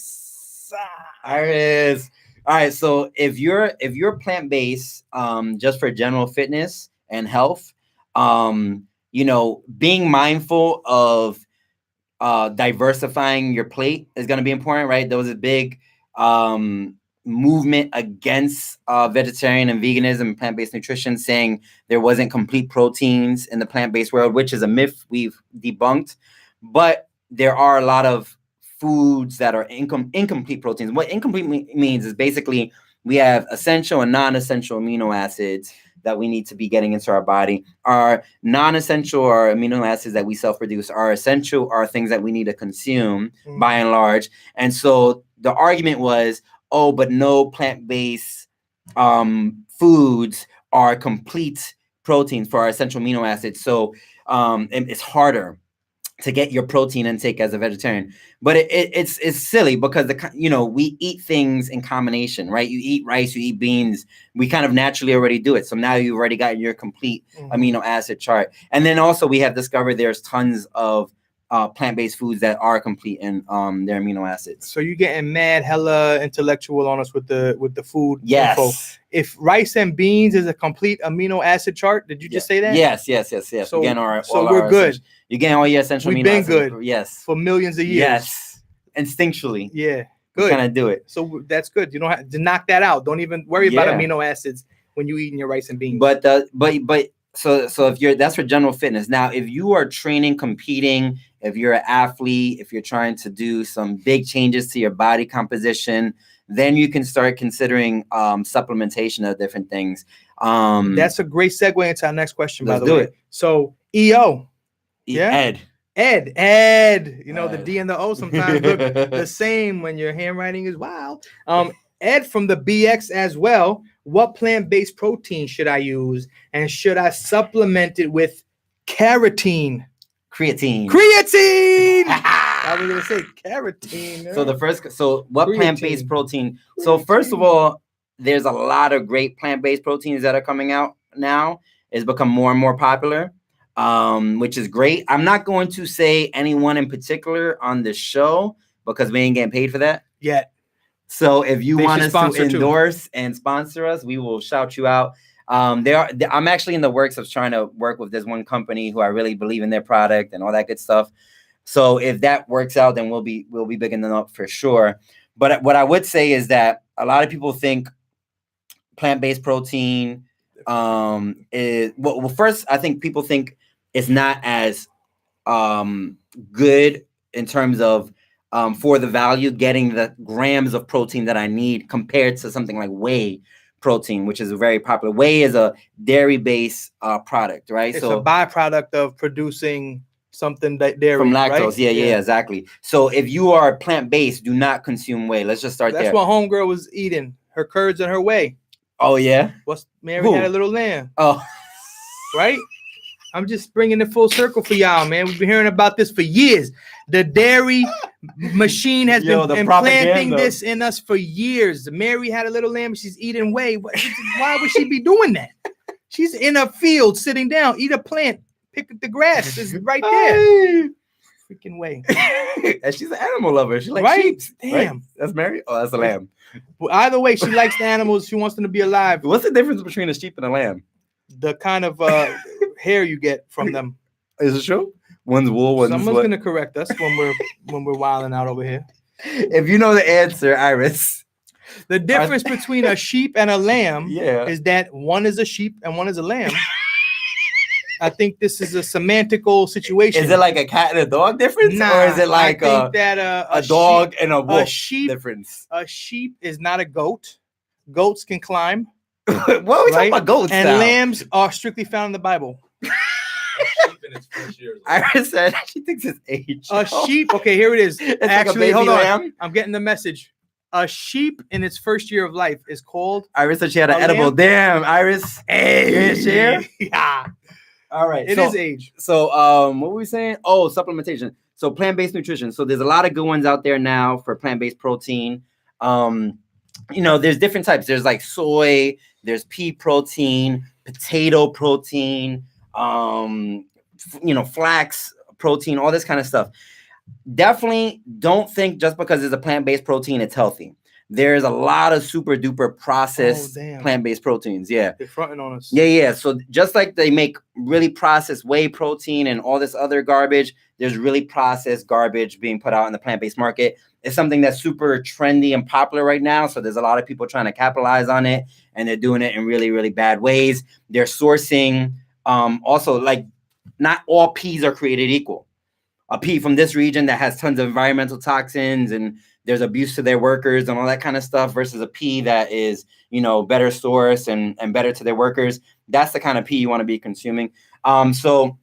Iris. All right. So if you're plant-based, just for general fitness and health, being mindful of diversifying your plate is going to be important, right? There was a big movement against vegetarian and veganism and plant-based nutrition, saying there wasn't complete proteins in the plant-based world, which is a myth we've debunked. But there are a lot of foods that are incomplete proteins. What incomplete means is basically we have essential and non-essential amino acids that we need to be getting into our body. Our non-essential are amino acids that we self-produce. Our essential are things that we need to consume by and large. And so the argument was, but no plant-based foods are complete proteins for our essential amino acids. So it's harder to get your protein intake as a vegetarian. But it's silly because we eat things in combination, right? You eat rice, you eat beans. We kind of naturally already do it. So now you've already got your complete amino acid chart. And then also we have discovered there's tons of plant-based foods that are complete in their amino acids. So you're getting mad hella intellectual on us with the food info. If rice and beans is a complete amino acid chart, did you just say that? Yes. So, we're good. You're getting all your essential We've amino been acids. good. Yes. For millions of years. Yes. Instinctually. Yeah. Good. Kind of do it. So that's good. You don't have to knock that out. Don't even worry about amino acids when you eating your rice and beans. So if that's for general fitness. Now, if you are training, competing, if you're an athlete, if you're trying to do some big changes to your body composition, then you can start considering supplementation of different things. That's a great segue into our next question, by the way. So EO. Ed. You know, the D and the O sometimes look the same when your handwriting is wild. Ed from the BX as well. What plant-based protein should I use? And should I supplement it with creatine? Creatine. I was gonna say carotene. So what plant-based protein? So first of all, there's a lot of great plant-based proteins that are coming out now. It's become more and more popular, which is great. I'm not going to say anyone in particular on the show because we ain't getting paid for that yet. So if you want us to endorse and sponsor us, we will shout you out. I'm actually in the works of trying to work with this one company who I really believe in their product and all that good stuff. So if that works out, then we'll be bigging them up for sure. But what I would say is that a lot of people think plant-based protein is well. First, I think people think it's not as good in terms of for the value, getting the grams of protein that I need compared to something like whey protein, which is very popular. Whey is a dairy-based product, right? It's a byproduct of producing something that dairy from lactose. Right? Yeah, exactly. So if you are plant-based, do not consume whey. Let's just start there. That's what homegirl was eating, her curds and her whey. Oh yeah. Mary had a little lamb. Oh, right. I'm just bringing it full circle for y'all, man. We've been hearing about this for years. The dairy machine has been implanting this in us for years. Mary had a little lamb. She's eating whey. Why would she be doing that? She's in a field sitting down. Eat a plant. Pick the grass. It's right there. Freaking whey. And she's an animal lover. She likes sheep. Damn. Right? That's Mary? Oh, that's a lamb. Well, either way, she likes the animals. She wants them to be alive. What's the difference between a sheep and a lamb? The kind of hair you get from them. Is it true? One's wool, one's Someone's gonna correct us when we're wilding out over here. If you know the answer, Iris. The difference between a sheep and a lamb is that one is a sheep and one is a lamb. I think this is a semantical situation. Is it like a cat and a dog difference? Or is it like a dog and a wolf difference? A sheep is not a goat. Goats can climb. What are we talking about goats and now? Lambs are strictly found in the Bible. Iris said she thinks it's age. A sheep. Okay, here it is. It's actually, like a baby hold on. lamb. I'm getting the message. A sheep in its first year of life is called. Iris said she had an edible. Lamb? Damn, Iris. Hey, share. Yeah. All right. It is age. So, what were we saying? Oh, supplementation. So, plant-based nutrition. So, there's a lot of good ones out there now for plant-based protein. There's different types. There's like soy. There's pea protein, potato protein. Flax protein, all this kind of stuff. Definitely don't think just because it's a plant-based protein, it's healthy. There's a lot of super duper processed plant-based proteins. Yeah. They're fronting on us. Yeah. So just like they make really processed whey protein and all this other garbage, there's really processed garbage being put out in the plant-based market. It's something that's super trendy and popular right now. So there's a lot of people trying to capitalize on it, and they're doing it in really, really bad ways. They're sourcing also, like, not all peas are created equal. A pea from this region that has tons of environmental toxins and there's abuse to their workers and all that kind of stuff versus a pea that is, better source and better to their workers. That's the kind of pea you want to be consuming. So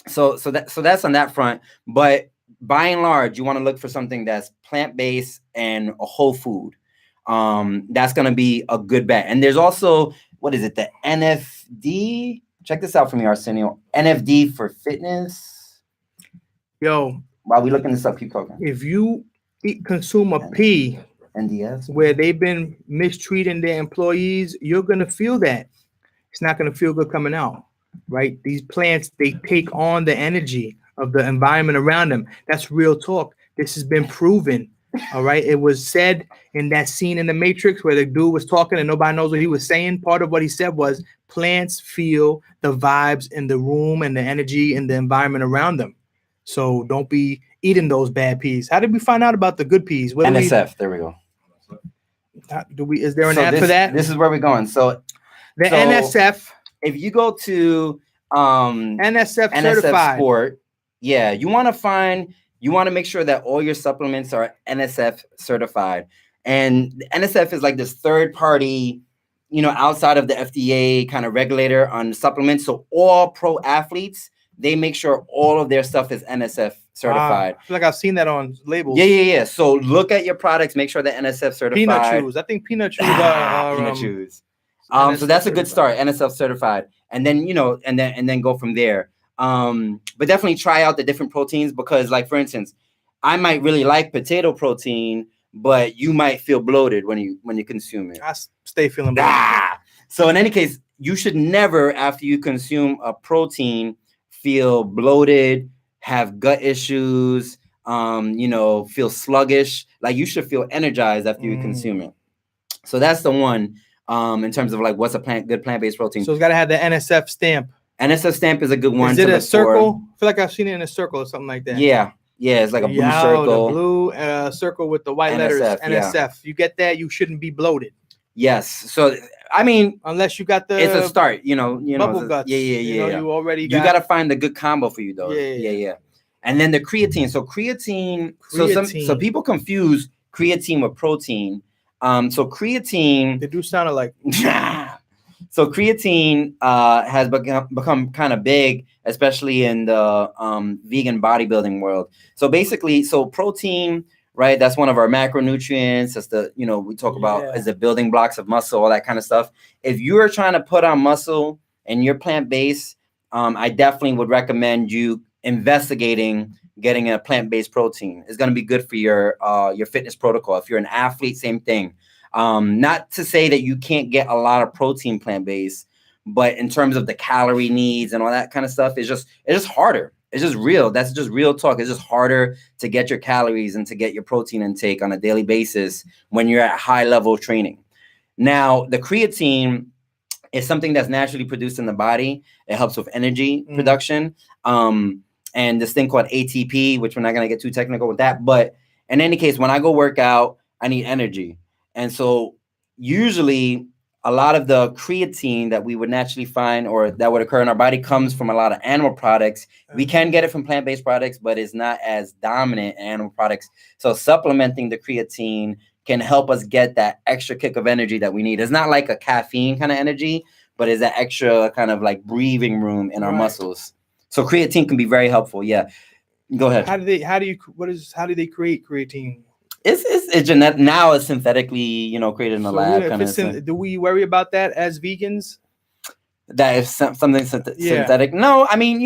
that's on that front. But by and large, you want to look for something that's plant-based and a whole food. That's going to be a good bet. And there's also, the NFD? Check this out for me, Arsenio. NFD for fitness. Yo. While we looking this up, keep talking. If you consume a pea NDS where they've been mistreating their employees, you're going to feel that. It's not going to feel good coming out, right? These plants, they take on the energy of the environment around them. That's real talk. This has been proven. All right. It was said in that scene in the Matrix where the dude was talking and nobody knows what he was saying. Part of what he said was plants feel the vibes in the room and the energy in the environment around them. So don't be eating those bad peas. How did we find out about the good peas? NSF. There we go. Is there an ad for that? This is where we're going. So NSF. If you go to NSF certified Sport, yeah, you want to make sure that all your supplements are NSF certified. And NSF is like this third party, outside of the FDA kind of regulator on supplements. So all pro athletes, they make sure all of their stuff is NSF certified. I feel like I've seen that on labels. Yeah. So look at your products, make sure they're NSF certified. Peanut chews. I think peanut chews are peanut chews. So that's a good start, NSF certified. And then, and then go from there. But definitely try out the different proteins because, like, for instance, I might really like potato protein, but you might feel bloated when you consume it. I stay feeling bloated. So in any case, you should never, after you consume a protein, feel bloated, have gut issues, feel sluggish. Like, you should feel energized after you consume it. So that's the one in terms of like what's a good plant-based protein. So it's got to have the NSF stamp. NSF stamp is a good one. Is it a circle? I feel like I've seen it in a circle or something like that. Yeah, it's like a blue circle. The blue circle with the white letters, NSF. Yeah. You get that, you shouldn't be bloated. Yes. So, I mean, unless you got the... It's a start, bubble guts. Yeah. You already You got to find the good combo for you, though. Yeah. And then the creatine. So creatine. So people confuse creatine with protein. So creatine... They do sound alike. So creatine has become kind of big, especially in the vegan bodybuilding world. So basically, protein, right? That's one of our macronutrients. That's the, we talk about as the building blocks of muscle, all that kind of stuff. If you are trying to put on muscle and you're plant-based, I definitely would recommend you investigating getting a plant-based protein. It's going to be good for your fitness protocol. If you're an athlete, same thing. Not to say that you can't get a lot of protein plant-based, but in terms of the calorie needs and all that kind of stuff, it's just harder. It's just real. That's just real talk. It's just harder to get your calories and to get your protein intake on a daily basis when you're at high level training. Now, the creatine is something that's naturally produced in the body. It helps with energy production. And this thing called ATP, which we're not going to get too technical with that. But in any case, when I go work out, I need energy. And so usually a lot of the creatine that we would naturally find or that would occur in our body comes from a lot of animal products. We can get it from plant-based products, but it's not as dominant in animal products. So supplementing the creatine can help us get that extra kick of energy that we need. It's not like a caffeine kind of energy, but it's that extra kind of like breathing room in our muscles. So creatine can be very helpful. Yeah. Go ahead. How do they create creatine? It's genetic now. It's synthetically, created in the lab. Kind of thing. Do we worry about that as vegans? That is something synthetic. No, I mean,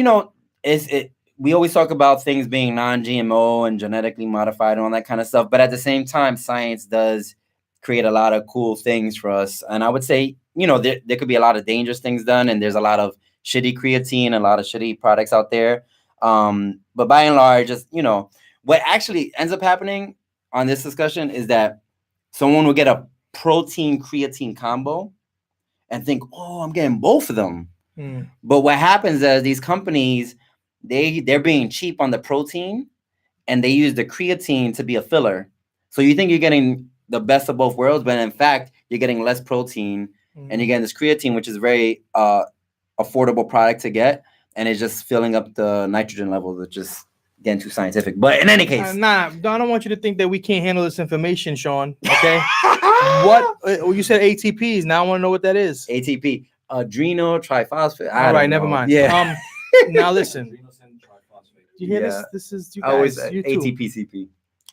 we always talk about things being non-GMO and genetically modified and all that kind of stuff. But at the same time, science does create a lot of cool things for us. And I would say, there could be a lot of dangerous things done, and there's a lot of shitty creatine, a lot of shitty products out there. But by and large, just what actually ends up happening on this discussion is that someone will get a protein creatine combo and think, oh, I'm getting both of them. But what happens is these companies, they're being cheap on the protein and they use the creatine to be a filler. So you think you're getting the best of both worlds, but in fact, you're getting less protein and you're getting this creatine, which is very affordable product to get. And it's just filling up the nitrogen levels, which is getting too scientific. But in any case, I don't want you to think that we can't handle this information, Shawn. Okay. What you said ATPs. Now I want to know what that is. ATP, adrenal triphosphate. All right, never mind. Yeah. Now listen. You hear this? This is you guys. Always you ATP,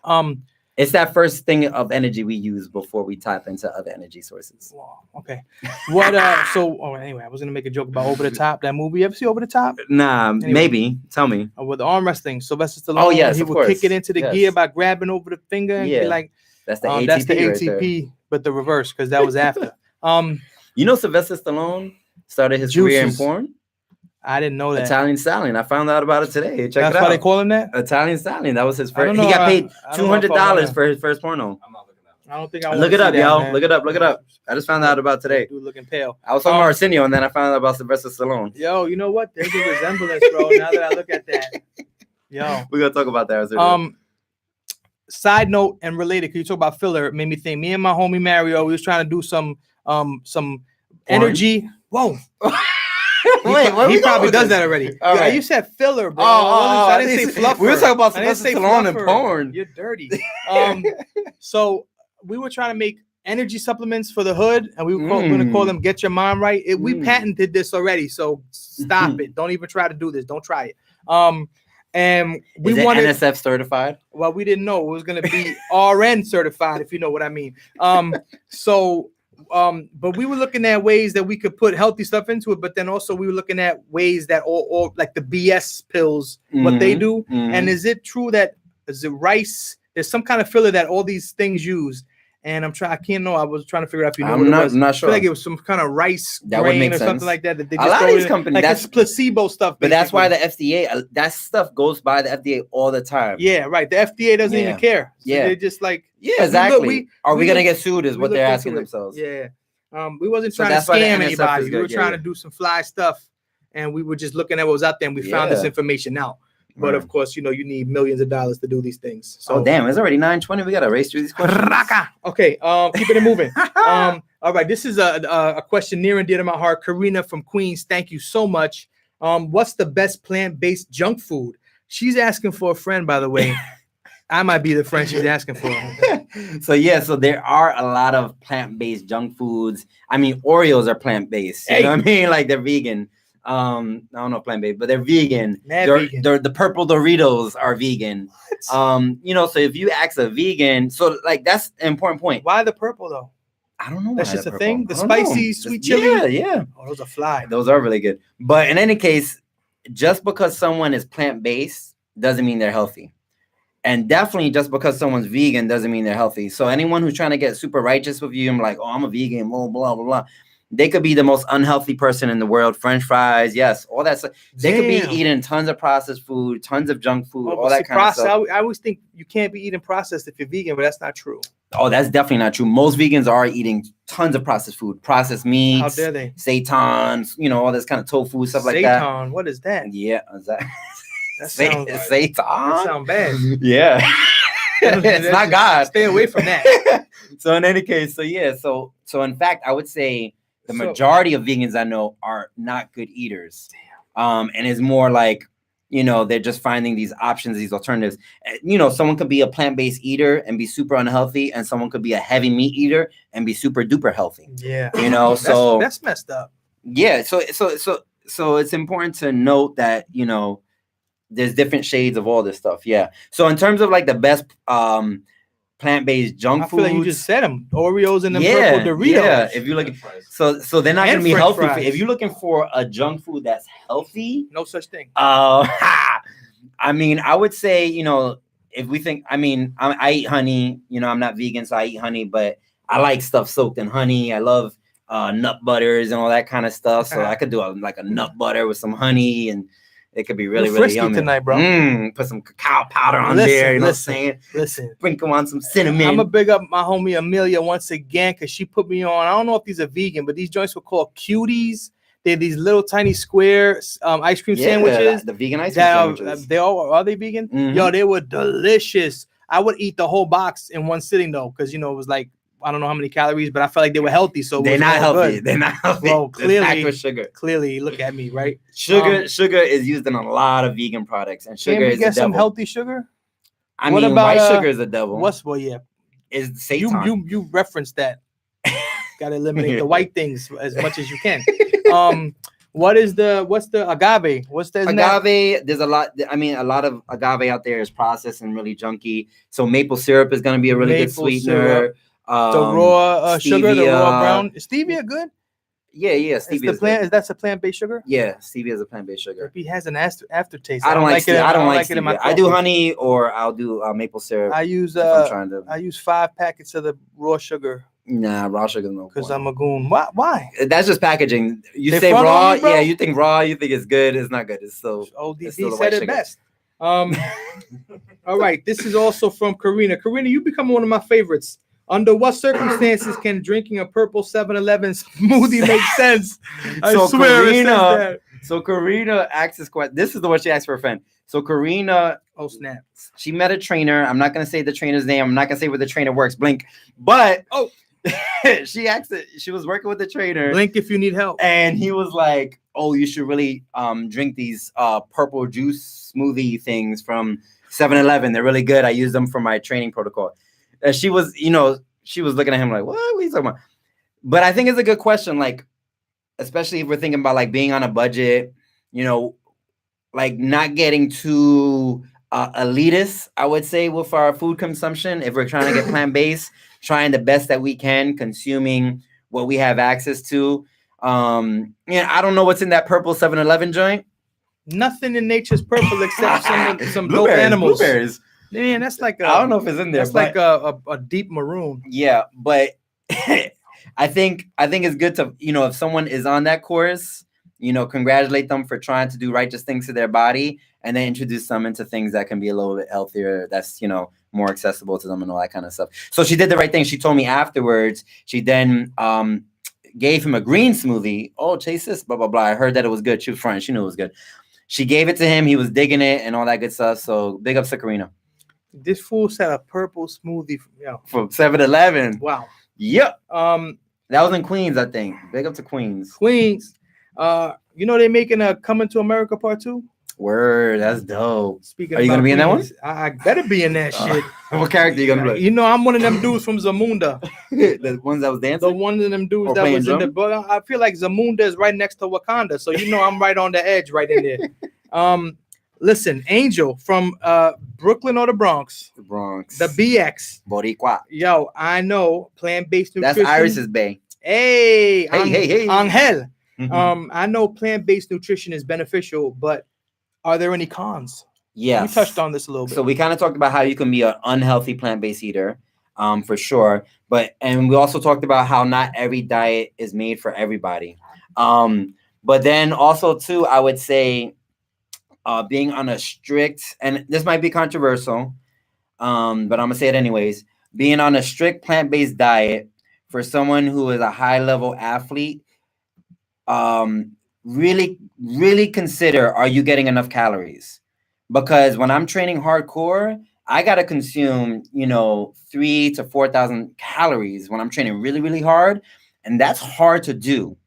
CP. It's that first thing of energy we use before we tap into other energy sources. Wow, okay. What? Anyway, I was gonna make a joke about Over the Top. That movie. You ever see Over the Top? Nah, anyway, maybe. Tell me. With the arm wrestling, Sylvester Stallone. Oh yes, he would kick it into the gear by grabbing over the finger and be like, "That's the ATP." That's the ATP, right, but the reverse, because that was after. Sylvester Stallone started his career in porn. I didn't know that. Italian stallion. I found out about it today. Check it out. That's why they call him that? Italian stallion. That was his first. He got paid $200 for his first porno. I'm not looking at it. I don't think I want Look to it up, see that, y'all. man. Look it up. Look it up. I just found out about today. Dude looking pale. I was talking about Arsenio, and then I found out about Sylvester Stallone. Yo, you know what? There's a resemblance, bro. Now that I look at that. Yo. We're gonna talk about that. Arsenio. Side note and related, because you talk about filler, it made me think. Me and my homie Mario, we was trying to do some energy. Whoa. He probably does that already. Yeah, right. You said filler, bro. I didn't say fluffer. We were talking about Sylvester Stallone and porn. You're dirty. So we were trying to make energy supplements for the hood, and we were going to call them "Get Your Mind Right." We patented this already, so stop it. Don't even try to do this. Don't try it. And we wanted NSF certified. Well, we didn't know it was going to be RN certified, if you know what I mean. But we were looking at ways that we could put healthy stuff into it, but then also we were looking at ways that all like the BS pills, what they do. And is it true that is it rice? There's some kind of filler that all these things use. And I was trying to figure out if you know what it was. I'm not sure. I feel like it was some kind of rice that grain would make or sense. something like that. That they a just lot of these companies, like that's it's placebo stuff. But that's why the FDA, that stuff goes by the FDA all the time. Yeah, right. The FDA doesn't even care. So they're just like, exactly. Are we gonna get sued? Is what they're asking themselves. Yeah. We wasn't trying to scam anybody. We were trying to do some fly stuff, and we were just looking at what was out there, and we found this information out. But of course, you need millions of dollars to do these things. So damn, it's already 9:20. We gotta race through these questions. Okay, keeping it moving. All right, this is a question near and dear to my heart. Karina from Queens, thank you so much. What's the best plant-based junk food? She's asking for a friend, by the way. I might be the friend she's asking for. So there are a lot of plant-based junk foods. I mean, Oreos are plant-based. You know what I mean? Like they're vegan. I don't know plant-based, but they're vegan. Vegan. The purple Doritos are vegan. So if you ask a vegan, so like that's an important point. Why the purple though? I don't know. That's just a thing. The spicy sweet chili. Yeah. Oh, those are fly. Those are really good. But in any case, just because someone is plant-based doesn't mean they're healthy. And definitely just because someone's vegan doesn't mean they're healthy. So anyone who's trying to get super righteous with you and like, oh, I'm a vegan, blah, blah, blah, blah. They could be the most unhealthy person in the world. French fries, yes, all that stuff. They could be eating tons of processed food, tons of junk food, all that kind of stuff. I always think you can't be eating processed if you're vegan, but that's not true. Oh, that's definitely not true. Most vegans are eating tons of processed food, processed meats. How dare they? Seitans, all this kind of tofu, stuff like that. Seitan, what is that? Yeah, that Seitan? That sounds bad. Yeah. It's not God. Stay away from that. So in any case, so in fact, I would say the majority of vegans I know are not good eaters. And it's more like, they're just finding these options, these alternatives. Someone could be a plant-based eater and be super unhealthy, and someone could be a heavy meat eater and be super duper healthy. Yeah. So that's messed up. Yeah. So it's important to note that, there's different shades of all this stuff. Yeah. So in terms of like the best plant-based junk food, I feel like you just said them, Oreos and the purple Doritos. Yeah, if you look, so they're not going to be healthy. If you're looking for a junk food that's healthy, no such thing. I mean, I would say, if we think, I eat honey. I'm not vegan, so I eat honey, but I like stuff soaked in honey. I love nut butters and all that kind of stuff. So I could do a nut butter with some honey, and it could be really, really yummy tonight, bro. Put some cacao powder on there. You know what I'm saying? Listen. Sprinkle on some cinnamon. I'm going to big up my homie Amelia once again because she put me on. I don't know if these are vegan, but these joints were called Cuties. They're these little tiny square ice cream sandwiches. The vegan ice cream sandwiches. Are they vegan? Mm-hmm. Yo, they were delicious. I would eat the whole box in one sitting though, because it was like, I don't know how many calories, but I felt like they were healthy. So they're not healthy. They're not healthy. Well, clearly, with sugar. Clearly, look at me, right? Sugar is used in a lot of vegan products, and sugar is the devil. Some healthy sugar? What about white sugar is the devil? Is Satan. You referenced that. Got to eliminate the white things as much as you can. What's the agave? What's the agave? There's a lot. A lot of agave out there is processed and really junky. So maple syrup is going to be a really good sweetener. The raw sugar, the raw brown. Is stevia good? Yeah, stevia. That's a plant-based sugar? Yeah, stevia is a plant-based sugar. It has an aftertaste. I don't like stevia. I do honey or I'll do maple syrup. I use 5 packets of the raw sugar. Nah, raw sugar no. Because I'm a goon. Why? That's just packaging. You They say front raw, on you, bro? yeah. You think raw, you think it's good. It's not good. It's still. ODD it's still the said white it sugar. best. All right. This is also from Karina. Karina, you become one of my favorites. Under what circumstances can drinking a purple 7-Eleven smoothie make sense? I swear Karina, it says that. So Karina asks this question. This is the one she asked for a friend. So Karina, oh snap, she met a trainer. I'm not gonna say the trainer's name. I'm not gonna say where the trainer works. Blink. But she asked it. She was working with the trainer. Blink if you need help. And he was like, "Oh, you should really drink these purple juice smoothie things from 7-Eleven. They're really good. I use them for my training protocol." She was, she was looking at him like, "What are you talking about?" But I think it's a good question, like, especially if we're thinking about like being on a budget, like not getting too elitist, I would say, with our food consumption. If we're trying to get plant-based, trying the best that we can, consuming what we have access to. I don't know what's in that purple 7-Eleven joint. Nothing in nature's purple except some dope animals. Blueberries. Man, that's like I don't know if it's in there. That's like a deep maroon. Yeah, but I think it's good to, if someone is on that course, congratulate them for trying to do righteous things to their body, and then introduce them into things that can be a little bit healthier, that's, more accessible to them and all that kind of stuff. So she did the right thing. She told me afterwards, she then gave him a green smoothie. Oh, chase this, blah, blah, blah. I heard that it was good. She was fronting. She knew it was good. She gave it to him. He was digging it and all that good stuff. So big ups to Karina. This fool said a purple smoothie from 7-Eleven. Wow. Yep. That was in Queens, I think. Big up to Queens. Queens. They're making a Coming to America Part 2. Word, that's dope. Speaking, are you gonna be in that one? I better be in that shit. What character you gonna play? I'm one of them dudes from Zamunda. The ones that was dancing. The one of them dudes that was drum? In the. But I feel like Zamunda is right next to Wakanda, so I'm right on the edge, right in there. Listen, Angel from Brooklyn or the Bronx. The Bronx. The BX. Boricua. Yo, I know plant-based nutrition. That's Iris's Bay. Hey. Hey. Angel. Mm-hmm. I know plant-based nutrition is beneficial, but are there any cons? Yes. We touched on this a little bit. So we kind of talked about how you can be an unhealthy plant-based eater, for sure. And we also talked about how not every diet is made for everybody. But then also too, I would say, being on a strict, and this might be controversial, but I'm gonna say it anyways, being on a strict plant-based diet for someone who is a high-level athlete, really, really consider, are you getting enough calories? Because when I'm training hardcore, I gotta consume, 3,000 to 4,000 calories when I'm training really, really hard, and that's hard to do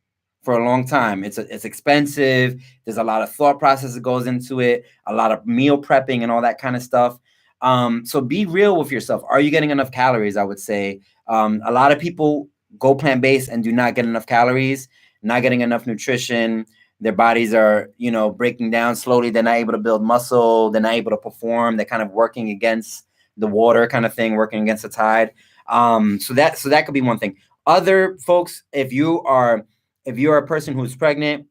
for a long time. It's expensive. There's a lot of thought process that goes into it, a lot of meal prepping and all that kind of stuff. So be real with yourself. Are you getting enough calories? I would say a lot of people go plant-based and do not get enough calories, not getting enough nutrition. Their bodies are, breaking down slowly. They're not able to build muscle. They're not able to perform. They're kind of working against the water kind of thing, working against the tide. So that could be one thing. Other folks, if you're a person who's pregnant,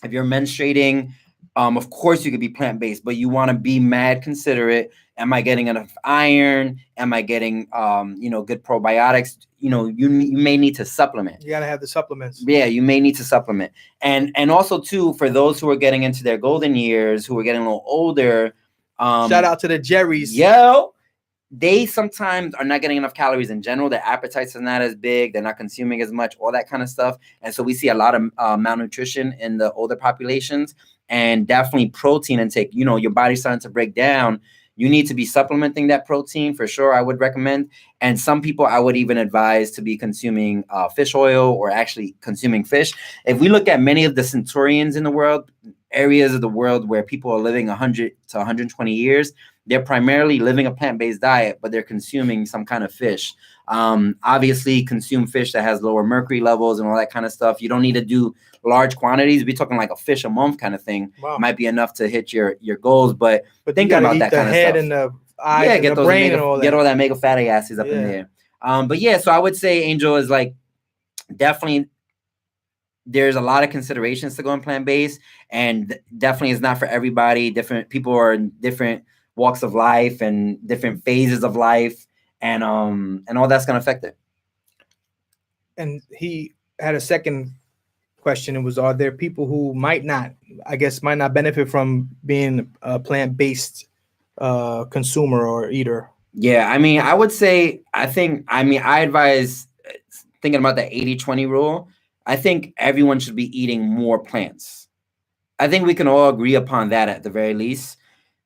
if you're menstruating, of course you could be plant-based, but you want to be mad considerate. Am I getting enough iron? Am I getting, good probiotics? You may need to supplement. You got to have the supplements. Yeah, you may need to supplement. And also too, for those who are getting into their golden years, who are getting a little older. Shout out to the Jerrys. Yo. They sometimes are not getting enough calories in general. Their appetites are not as big. They're not consuming as much, all that kind of stuff. And so we see a lot of malnutrition in the older populations, and definitely protein intake. Your body's starting to break down. You need to be supplementing that protein for sure. I would recommend. And some people I would even advise to be consuming fish oil, or actually consuming fish. If we look at many of the centurions in the world, areas of the world where people are living 100 to 120 years, they're primarily living a plant-based diet, but they're consuming some kind of fish. Obviously, consume fish that has lower mercury levels and all that kind of stuff. You don't need to do large quantities. We're talking like a fish a month kind of thing. Wow. Might be enough to hit your goals, but think about that kind of stuff. And the eyes and get the brain and all that. Get all that omega fatty acids up in there. But yeah, so I would say, Angel, is like definitely there's a lot of considerations to going plant-based, and definitely it's not for everybody. Different people are in different walks of life and different phases of life, and all that's gonna affect it. and he had a second question. It was, are there people who might not benefit from being a plant-based consumer or eater? Yeah, I mean, I would say, I advise, thinking about the 80-20 rule, I think everyone should be eating more plants. I think we can all agree upon that at the very least.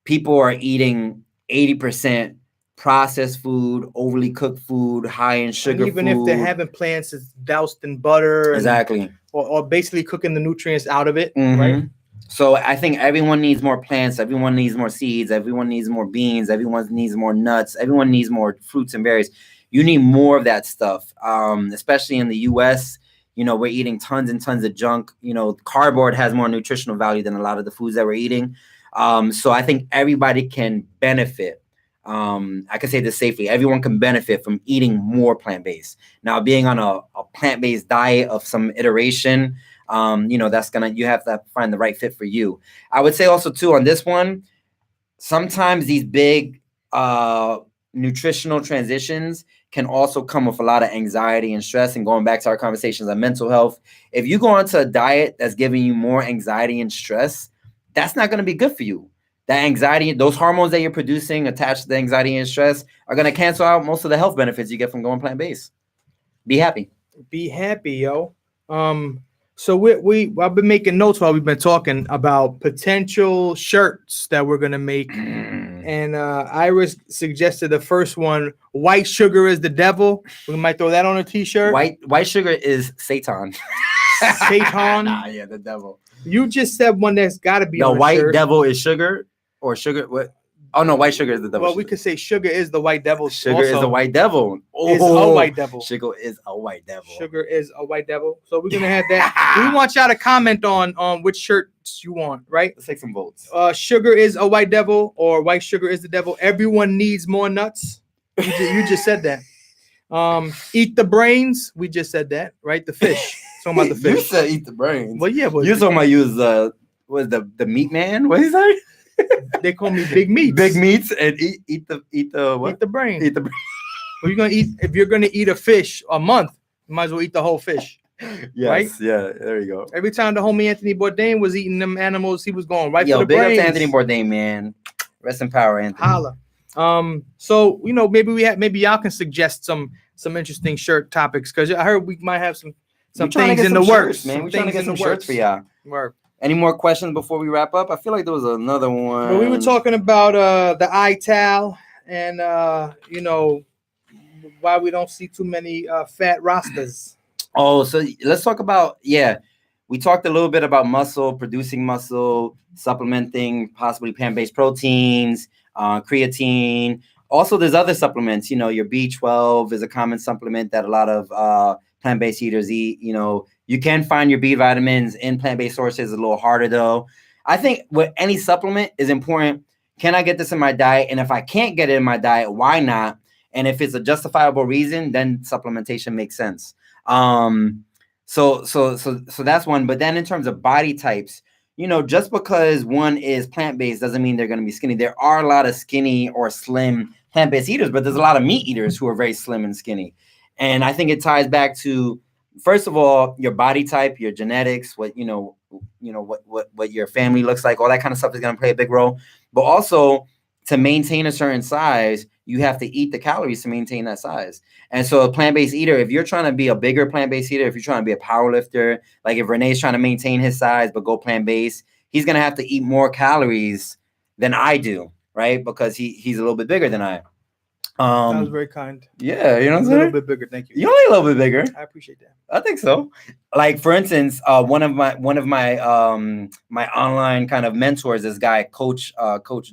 People are eating 80% processed food, overly cooked food, high in sugar and even food. If they're having plants, it's doused in butter. Exactly. Or basically cooking the nutrients out of it, right? So I think everyone needs more plants. Everyone needs more seeds. Everyone needs more beans. Everyone needs more nuts. Everyone needs more fruits and berries. You need more of that stuff, especially in the U.S. You know, we're eating tons and tons of junk. You know, cardboard has more nutritional value than a lot of the foods that we're eating. So I think everybody can benefit. I can say this safely. Everyone can benefit from eating more plant-based. Now, being on a plant-based diet of some iteration, you have to find the right fit for you. I would say also too, on this one, sometimes these big nutritional transitions can also come with a lot of anxiety and stress. And going back to our conversations on mental health, if you go onto a diet that's giving you more anxiety and stress, that's not going to be good for you. That anxiety, those hormones that you're producing attached to the anxiety and stress are going to cancel out most of the health benefits you get from going plant-based. Be happy. Be happy, yo. So I've been making notes while we've been talking about potential shirts that we're gonna make. And Iris suggested the first one, white sugar is the devil. We might throw that on a t-shirt. White sugar is Satan. Satan? Nah, yeah, the devil. You just said one that's gotta be on the white shirt. Devil is sugar, or sugar what? Oh no, white sugar is the devil. Well, we could say sugar is the white devil. Sugar is the white devil. Is a white devil. Sugar is a white devil. Sugar is a white devil. So we're gonna have that. We want y'all to comment on which shirts you want, right? Let's take some votes. Sugar is a white devil, or white sugar is the devil. Everyone needs more nuts. You just said that. Eat the brains. We just said that, right? The fish. Talking about the fish. You said eat the brains. Well, yeah. You're talking about the meat man? What is that? They call me Big Meats. Big Meats and eat the what? Eat the brain. Eat the brain. Well, if you're gonna eat a fish a month, you might as well eat the whole fish. Yes, right? Yeah, there you go. Every time the homie Anthony Bourdain was eating them animals, he was going right for the big brains. up to Anthony Bourdain, man. Rest in power, Anthony. Holla. So maybe y'all can suggest some interesting shirt topics, because I heard we might have some things in the works, man. We're trying to get some shirts for y'all. Work. Any more questions before we wrap up? I feel like there was another one. Well, we were talking about the iTal and why we don't see too many fat Rastas. Oh, so let's talk about, we talked a little bit about producing muscle, supplementing, possibly plant-based proteins, creatine. Also, there's other supplements. Your B12 is a common supplement that a lot of plant-based eaters eat. You can find your B vitamins in plant-based sources. A little harder though. I think with any supplement is important. Can I get this in my diet? And if I can't get it in my diet, why not? And if it's a justifiable reason, then supplementation makes sense. So that's one. But then in terms of body types, just because one is plant-based doesn't mean they're going to be skinny. There are a lot of skinny or slim plant-based eaters, but there's a lot of meat eaters who are very slim and skinny. And I think it ties back to, first of all, your body type, your genetics, what your family looks like, all that kind of stuff is going to play a big role. But also, to maintain a certain size, you have to eat the calories to maintain that size. And so a plant-based eater, if you're trying to be a bigger plant-based eater, if you're trying to be a power lifter, like if Rene's trying to maintain his size but go plant-based, he's going to have to eat more calories than I do, right? Because he's a little bit bigger than I. That was very kind. Yeah, you know what I'm saying? A little bit bigger, thank you. You're only a little bit bigger. I appreciate that. I think so. Like, for instance, one of my my online kind of mentors, this guy, Coach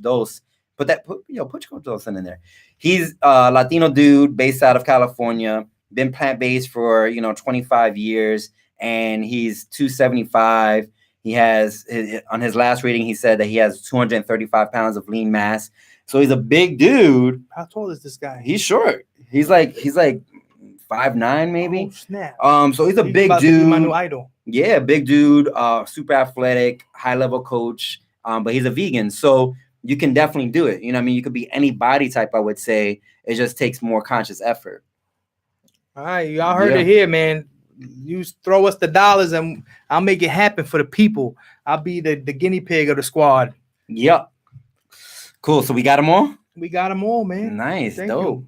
Dos. Put Coach Dos in there. He's a Latino dude based out of California, been plant-based for 25 years, and he's 275. He has, on his last reading, he said that he has 235 pounds of lean mass. So he's a big dude. How tall is this guy? He's short. He's like 5'9" maybe. Oh, snap. So he's a big about dude. To be my new idol. Yeah, big dude, super athletic, high level coach. But he's a vegan. So you can definitely do it. You could be any body type, I would say. It just takes more conscious effort. All right, y'all heard it here, man. You throw us the dollars and I'll make it happen for the people. I'll be the guinea pig of the squad. Yep. Cool. So we got them all? We got them all, man. Nice. Dope.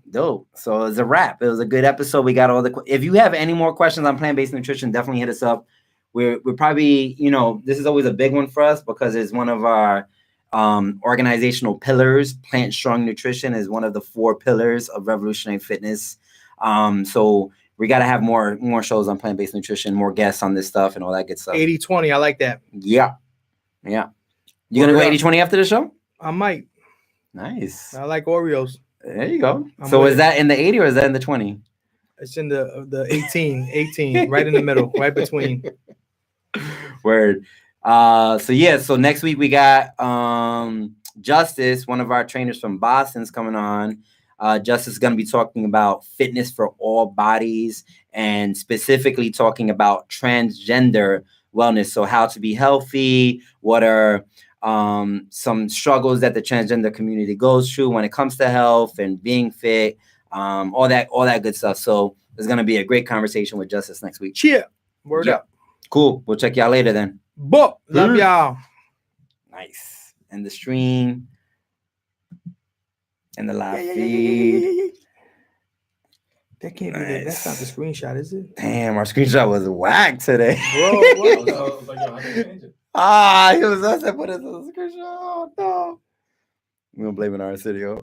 So it's a wrap. It was a good episode. We got all the... If you have any more questions on plant-based nutrition, definitely hit us up. We're probably, this is always a big one for us because it's one of our organizational pillars. Plant Strong Nutrition is one of the 4 pillars of Revolutionary Fitness. So we got to have more shows on plant-based nutrition, more guests on this stuff and all that good stuff. 80-20, I like that. Yeah. You gonna go 80-20 after the show? I might. Nice. I like Oreos. There you go. So is that in the 80 or is that in the 20? It's in the 18, right in the middle, right between. Word. So next week we got Justice, one of our trainers from Boston's coming on. Justice is going to be talking about fitness for all bodies and specifically talking about transgender wellness. So how to be healthy, what are some struggles that the transgender community goes through when it comes to health and being fit, all that good stuff. So there's going to be a great conversation with Justice next week. Cheer. Word up. Cool. We'll check y'all later then. Book. Love y'all. Nice. And the stream. And the live feed. That can't be that. That's not the screenshot, is it? Damn, our screenshot was whack today. Bro, It was us that put it on the screenshot. Oh, no. We're going to blame it on our studio.